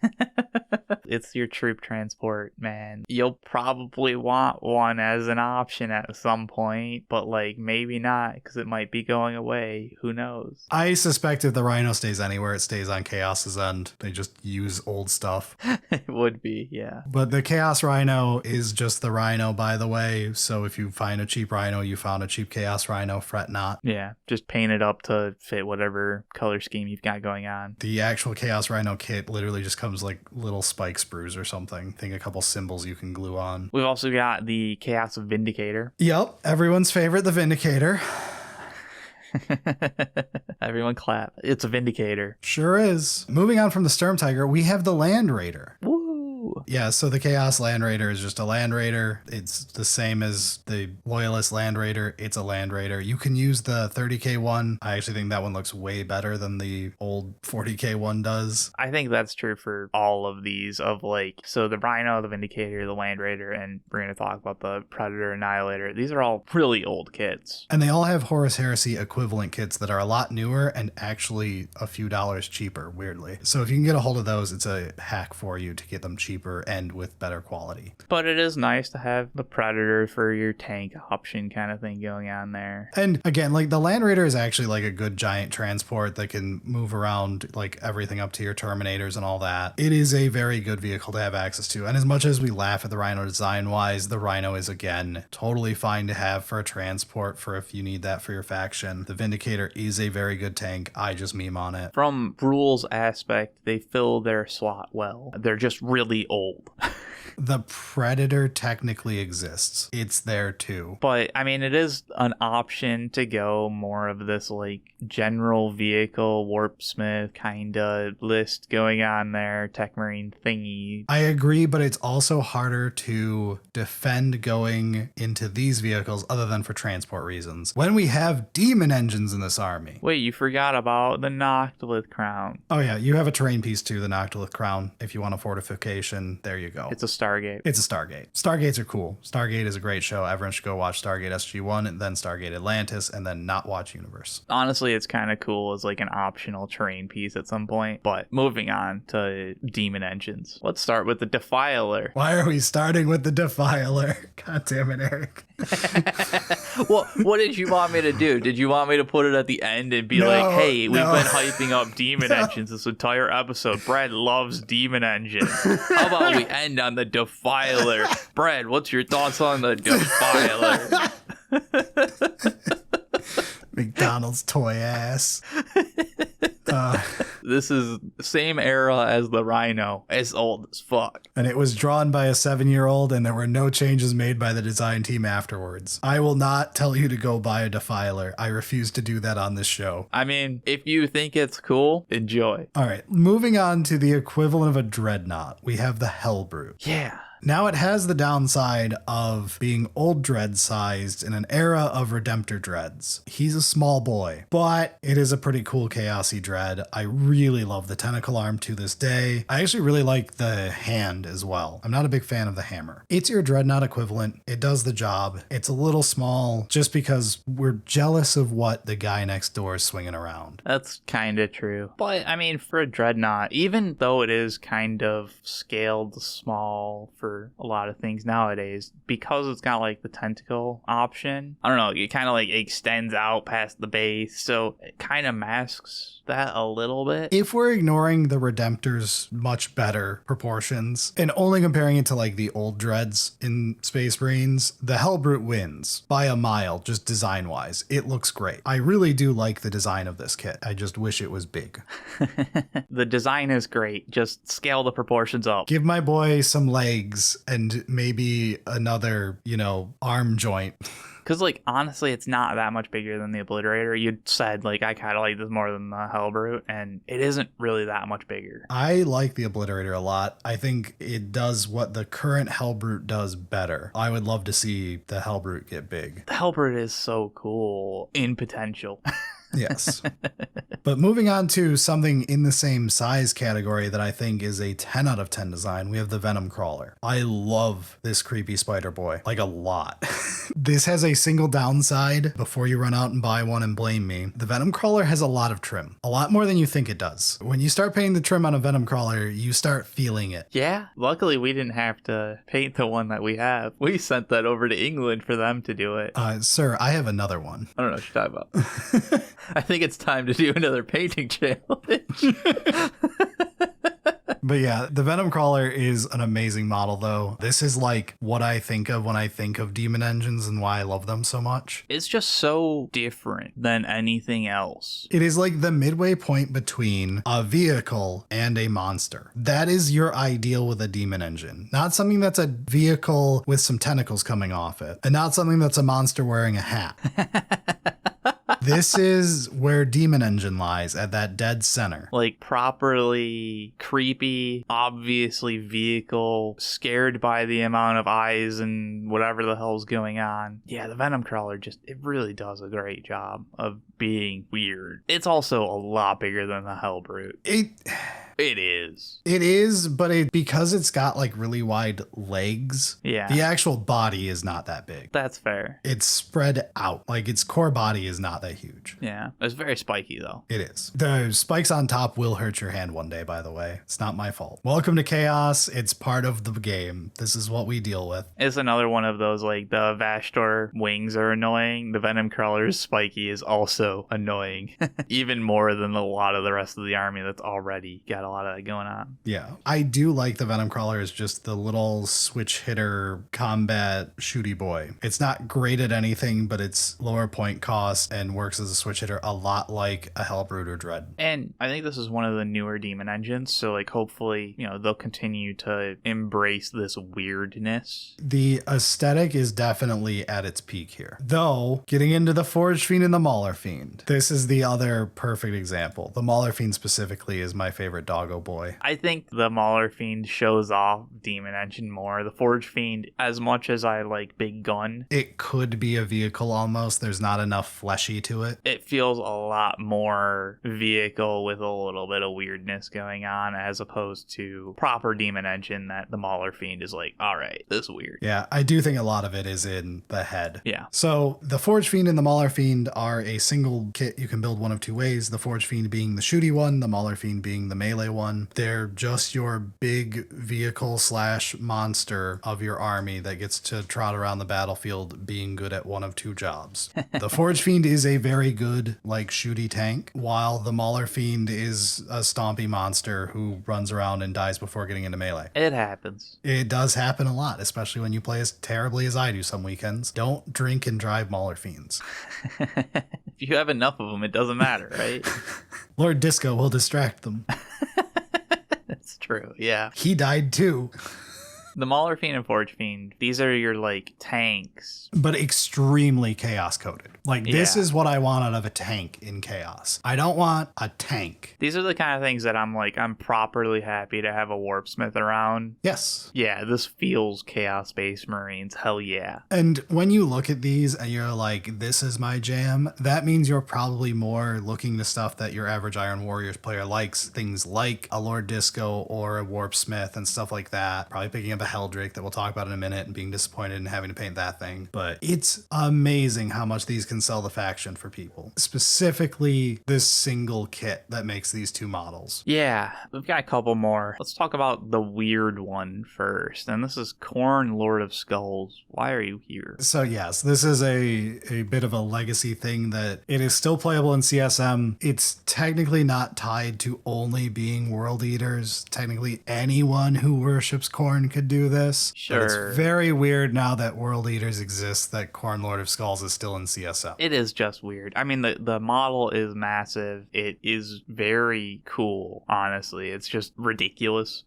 It's your troop transport, man. You'll probably want one as an option at some point, but like maybe not, because it might be going away. Who knows? I suspect if the Rhino stays anywhere, it stays on Chaos's end. They just use old stuff. It would be, yeah. But the Chaos Rhino is just the Rhino, by the way. So if you find a cheap Rhino, you found a cheap Chaos Rhino, fret not. Yeah, just paint it up to fit whatever color scheme you've got going on. The actual Chaos Rhino kit literally just comes like little spike sprues or something. I think a couple symbols you can glue on. We've also got the Chaos Vindicator. Yep, everyone's favorite, the Vindicator. Everyone clap. It's a Vindicator. Sure is. Moving on from the Sturm Tiger, we have the Land Raider. Woo! Yeah, so the Chaos Land Raider is just a Land Raider. It's the same as the Loyalist Land Raider. It's a Land Raider. You can use the 30k one. I actually think that one looks way better than the old 40k one does. I think that's true for all of these of like, so the Rhino, the Vindicator, the Land Raider, and we're going to talk about the Predator Annihilator. These are all really old kits. And they all have Horus Heresy equivalent kits that are a lot newer and actually a few dollars cheaper, weirdly. So if you can get a hold of those, it's a hack for you to get them cheaper and with better quality. But it is nice to have the Predator for your tank option kind of thing going on there. And again, like the Land Raider is actually like a good giant transport that can move around like everything up to your Terminators and all that. It is a very good vehicle to have access to. And as much as we laugh at the Rhino design wise, the Rhino is again totally fine to have for a transport for if you need that for your faction. The Vindicator is a very good tank. I just meme on it. From rules aspect, they fill their slot well. They're just really old. The Predator technically exists. It's there too. But, I mean, it is an option to go more of this, like, general vehicle, Warpsmith kind of list going on there, Tech Marine thingy. I agree, but it's also harder to defend going into these vehicles other than for transport reasons, when we have demon engines in this army. Wait, you forgot about the Noctilith Crown. Oh yeah, you have a terrain piece too, the Noctilith Crown. If you want a fortification, there you go. It's a Stargate. It's a Stargate. Stargates are cool. Stargate is a great show. Everyone should go watch Stargate SG-1 and then Stargate Atlantis and then not watch Universe. Honestly, it's kind of cool as like an optional terrain piece at some point. But moving on to demon engines. Let's start with the Defiler. Why are we starting with the Defiler? God damn it, Eric. Well, what did you want me to do? Did you want me to put it at the end and be like, hey, we've been hyping up demon engines this entire episode. Brad loves demon engines. How about we end on the Defiler? Brad, what's your thoughts on the Defiler? McDonald's toy ass. This is the same era as the Rhino. It's old as fuck. And it was drawn by a 7-year-old, and there were no changes made by the design team afterwards. I will not tell you to go buy a Defiler. I refuse to do that on this show. I mean, if you think it's cool, enjoy. All right, moving on to the equivalent of a Dreadnought. We have the Hellbrute. Yeah. Now it has the downside of being old dread sized in an era of Redemptor dreads. He's a small boy, but it is a pretty cool chaosy dread. I really love the tentacle arm to this day. I actually really like the hand as well. I'm not a big fan of the hammer. It's your dreadnought equivalent. It does the job. It's a little small just because we're jealous of what the guy next door is swinging around. That's kind of true. But I mean, for a dreadnought, even though it is kind of scaled small for for a lot of things nowadays because it's got like the tentacle option. I don't know, it kind of like extends out past the base, so it kind of masks that a little bit. If we're ignoring the Redemptor's much better proportions and only comparing it to like the old dreads in Space Marines, the Hellbrute wins by a mile, just design wise. It looks great. I really do like the design of this kit. I just wish it was big. The design is great. Just scale the proportions up. Give my boy some legs and maybe another, arm joint. Because, like, honestly, it's not that much bigger than the Obliterator. You said, like, I kind of like this more than the Hellbrute, and it isn't really that much bigger. I like the Obliterator a lot. I think it does what the current Hellbrute does better. I would love to see the Hellbrute get big. The Hellbrute is so cool in potential. Yes. But moving on to something in the same size category that I think is a 10 out of 10 design, we have the Venom Crawler. I love this creepy spider boy, like a lot. This has a single downside before you run out and buy one and blame me. The Venom Crawler has a lot of trim, a lot more than you think it does. When you start painting the trim on a Venom Crawler, you start feeling it. Yeah. Luckily, we didn't have to paint the one that we have. We sent that over to England for them to do it. Sir, I have another one. I don't know what you're talking about. I think it's time to do another painting challenge. But yeah, the Venom Crawler is an amazing model, though. This is like what I think of when I think of demon engines and why I love them so much. It's just so different than anything else. It is like the midway point between a vehicle and a monster. That is your ideal with a demon engine. Not something that's a vehicle with some tentacles coming off it, and not something that's a monster wearing a hat. This is where Demon Engine lies, at that dead center. Like, properly creepy, obviously vehicle, scared by the amount of eyes and whatever the hell's going on. Yeah, the Venom Crawler it really does a great job of being weird. It's also a lot bigger than the Hellbrute. It is, but because it's got like really wide legs, yeah, the actual body is not that big. That's fair. It's spread out. Like its core body is not that huge. Yeah, it's very spiky though. It is. The spikes on top will hurt your hand one day, by the way. It's not my fault. Welcome to Chaos. It's part of the game. This is what we deal with. It's another one of those, like, the Vashtorr wings are annoying. The Venom Crawler's spiky is also annoying. Even more than a lot of the rest of the army that's already got a lot of that going on. Yeah. I do like the Venom Crawler as just the little switch hitter combat shooty boy. It's not great at anything, but it's lower point cost and works as a switch hitter a lot like a Hellbrute or Dread. And I think this is one of the newer demon engines, so like hopefully, they'll continue to embrace this weirdness. The aesthetic is definitely at its peak here. Though, getting into the Forgefiend and the Maulerfiend, this is the other perfect example. The Maulerfiend specifically is my favorite doggo boy. I think the Maulerfiend shows off demon engine more. The Forgefiend, as much as I like big gun, it could be a vehicle almost. There's not enough fleshy to it. It feels a lot more vehicle with a little bit of weirdness going on, as opposed to proper demon engine that the Maulerfiend is like, all right, this is weird. Yeah, I do think a lot of it is in the head. Yeah. So the Forgefiend and the Maulerfiend are a single kit you can build one of two ways. The Forgefiend being the shooty one, the Maulerfiend being the melee one. They're just your big vehicle / monster of your army that gets to trot around the battlefield being good at one of two jobs. The Forgefiend is a very good, like, shooty tank, while the Maulerfiend is a stompy monster who runs around and dies before getting into melee. It happens. It does happen a lot, especially when you play as terribly as I do some weekends. Don't drink and drive Maulerfiends. If you have enough of them, it doesn't matter, right? Lord Disco will distract them. That's true, yeah. He died too. The Maulerfiend and Forgefiend, these are your, like, tanks. But extremely chaos coded. Like, this Yeah. is what I want out of a tank in chaos. I don't want a tank. These are the kind of things that I'm properly happy to have a Warpsmith around. Yes. Yeah, this feels Chaos Space Marines. Hell yeah. And when you look at these and you're like, this is my jam, that means you're probably more looking to stuff that your average Iron Warriors player likes. Things like a Lord Disco or a Warpsmith and stuff like that. Probably picking up a Helldrake that we'll talk about in a minute and being disappointed in having to paint that thing. But it's amazing how much these can sell the faction for people. Specifically, this single kit that makes these two models. Yeah, we've got a couple more. Let's talk about the weird one first. And this is Khorne, Lord of Skulls. Why are you here? So yes, this is a bit of a legacy thing that it is still playable in CSM. It's technically not tied to only being World Eaters. Technically, anyone who worships Khorne could do this. Sure. But it's very weird now that World Eaters exist that Khorne, Lord of Skulls is still in CSM. It is just weird. I mean, the model is massive. It is very cool, honestly. It's just ridiculous.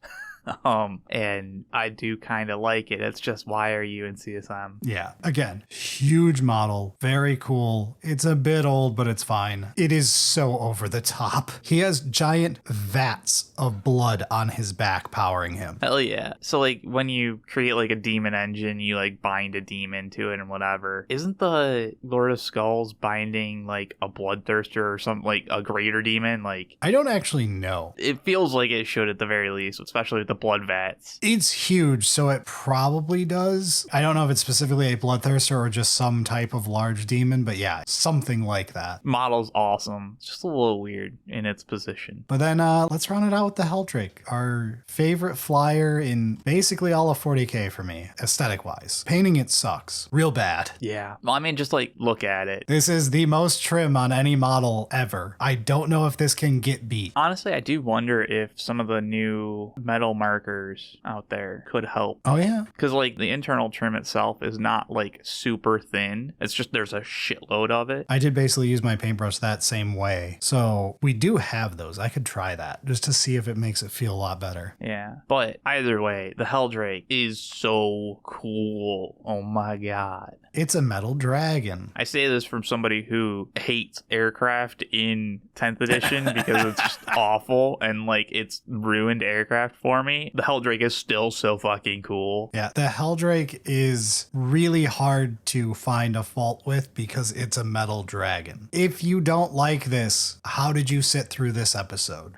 And I do kind of like it. It's just, why are you in CSM? Yeah. Again, huge model. Very cool. It's a bit old, but it's fine. It is so over the top. He has giant vats of blood on his back powering him. Hell yeah. So, like, when you create, like, a demon engine, you, like, bind a demon to it and whatever. Isn't the Lord of Skulls binding, like, a Bloodthirster or something, like, a greater demon? Like, I don't actually know. it feels like it should at the very least, especially with the blood vats. It's huge, so it probably does. I don't know if it's specifically a Bloodthirster or just some type of large demon, but yeah, something like that. Model's awesome. It's just a little weird in its position. But then let's round it out with the Helldrake, our favorite flyer in basically all of 40k for me, aesthetic-wise. Painting it sucks. Real bad. Yeah. Well, I mean, just, like, look at it. This is the most trim on any model ever. I don't know if this can get beat. Honestly, I do wonder if some of the new metal markers out there could help. Oh, yeah? Because, like, the internal trim itself is not, like, super thin. It's just there's a shitload of it. I did basically use my paintbrush that same way. So we do have those. I could try that just to see if it makes it feel a lot better. Yeah. But either way, the Helldrake is so cool. Oh my god. It's a metal dragon. I say this from somebody who hates aircraft in 10th edition because it's just awful and, like, it's ruined aircraft for me. The Helldrake is still so fucking cool. Yeah, the Helldrake is really hard to find a fault with because it's a metal dragon. If you don't like this, how did you sit through this episode?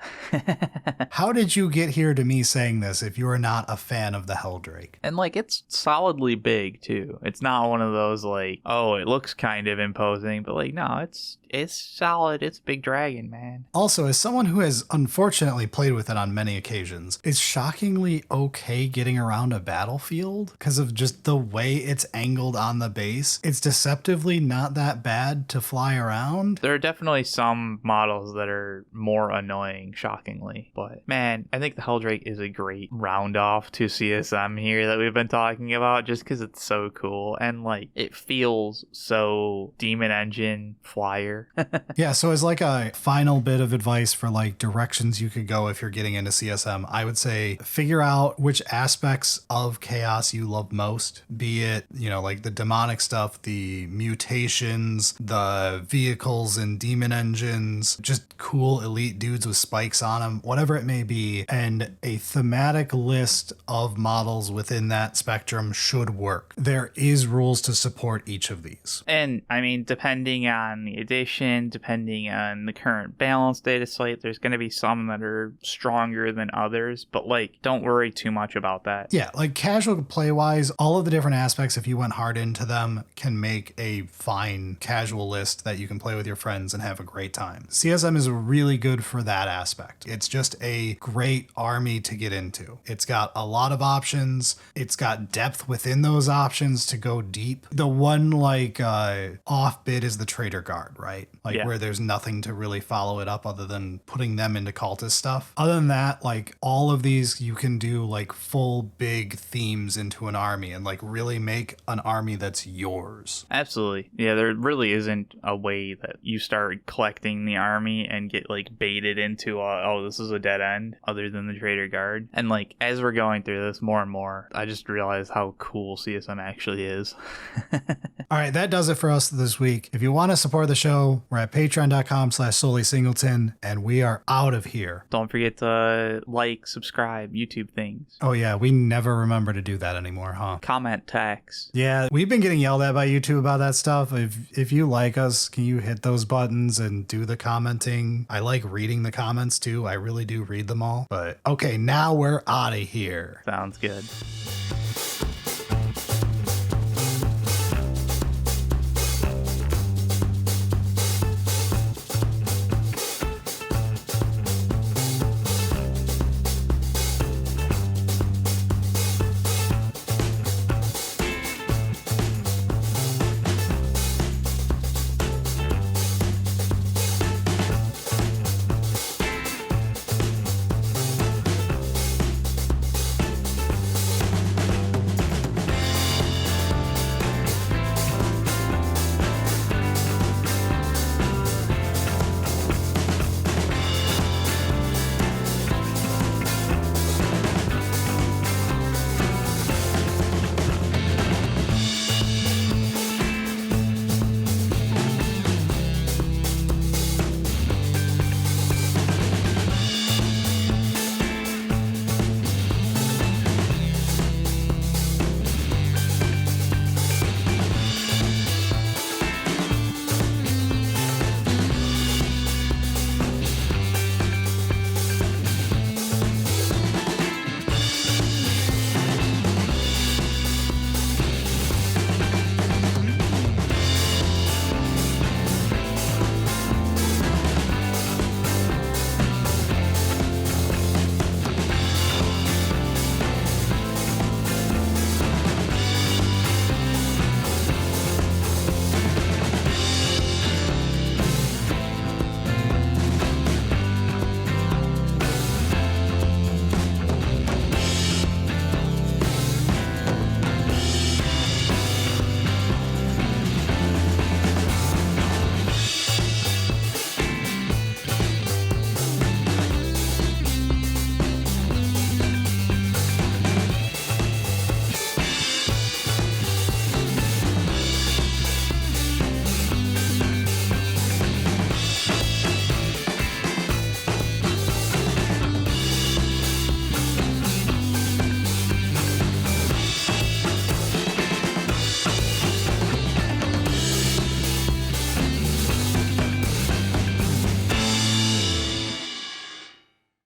How did you get here to me saying this if you are not a fan of the Helldrake? And, like, it's solidly big too. It's not one of those, like, oh, it looks kind of imposing, but, like, no, it's solid. It's a big dragon, man. Also, as someone who has unfortunately played with it on many occasions, it's shockingly okay getting around a battlefield because of just the way it's angled on the base. It's deceptively not that bad to fly around. There are definitely some models that are more annoying, shockingly. But, man, I think the Helldrake is a great round off to CSM here that we've been talking about just because it's so cool. And, like, it feels so Demon Engine flyer. Yeah, so as like a final bit of advice for like directions you could go if you're getting into CSM, I would say figure out which aspects of chaos you love most, be it, you know, like the demonic stuff, the mutations, the vehicles and demon engines, just cool elite dudes with spikes on them, whatever it may be, and a thematic list of models within that spectrum should work. There is rules to support each of these. And, I mean, depending on the edition, depending on the current balance data slate, there's going to be some that are stronger than others, but, like, don't worry too much about that. Yeah, like casual play-wise, all of the different aspects, if you went hard into them, can make a fine casual list that you can play with your friends and have a great time. CSM is really good for that aspect. It's just a great army to get into. It's got a lot of options. It's got depth within those options to go deep. The one, like, off bit is the Traitor Guard, right? Like, Yeah. where there's nothing to really follow it up other than putting them into cultist stuff. Other than that, like, all of these you can do like full big themes into an army and like really make an army that's yours. Absolutely. Yeah, there really isn't a way that you start collecting the army and get, like, baited into, oh, this is a dead end, other than the Traitor Guard. And, like, as we're going through this more and more, I just realized how cool CSM actually is. All right, that does it for us this week. If you want to support the show, we're at patreon.com/solely-singleton, and we are out of here. Don't forget to like, subscribe, YouTube things. Oh yeah, we never remember to do that anymore, huh? Comment, tags. Yeah, we've been getting yelled at by YouTube about that stuff. If you like us, can you hit those buttons and do the commenting? I like reading the comments too. I really do read them all. But okay, now we're out of here. Sounds good.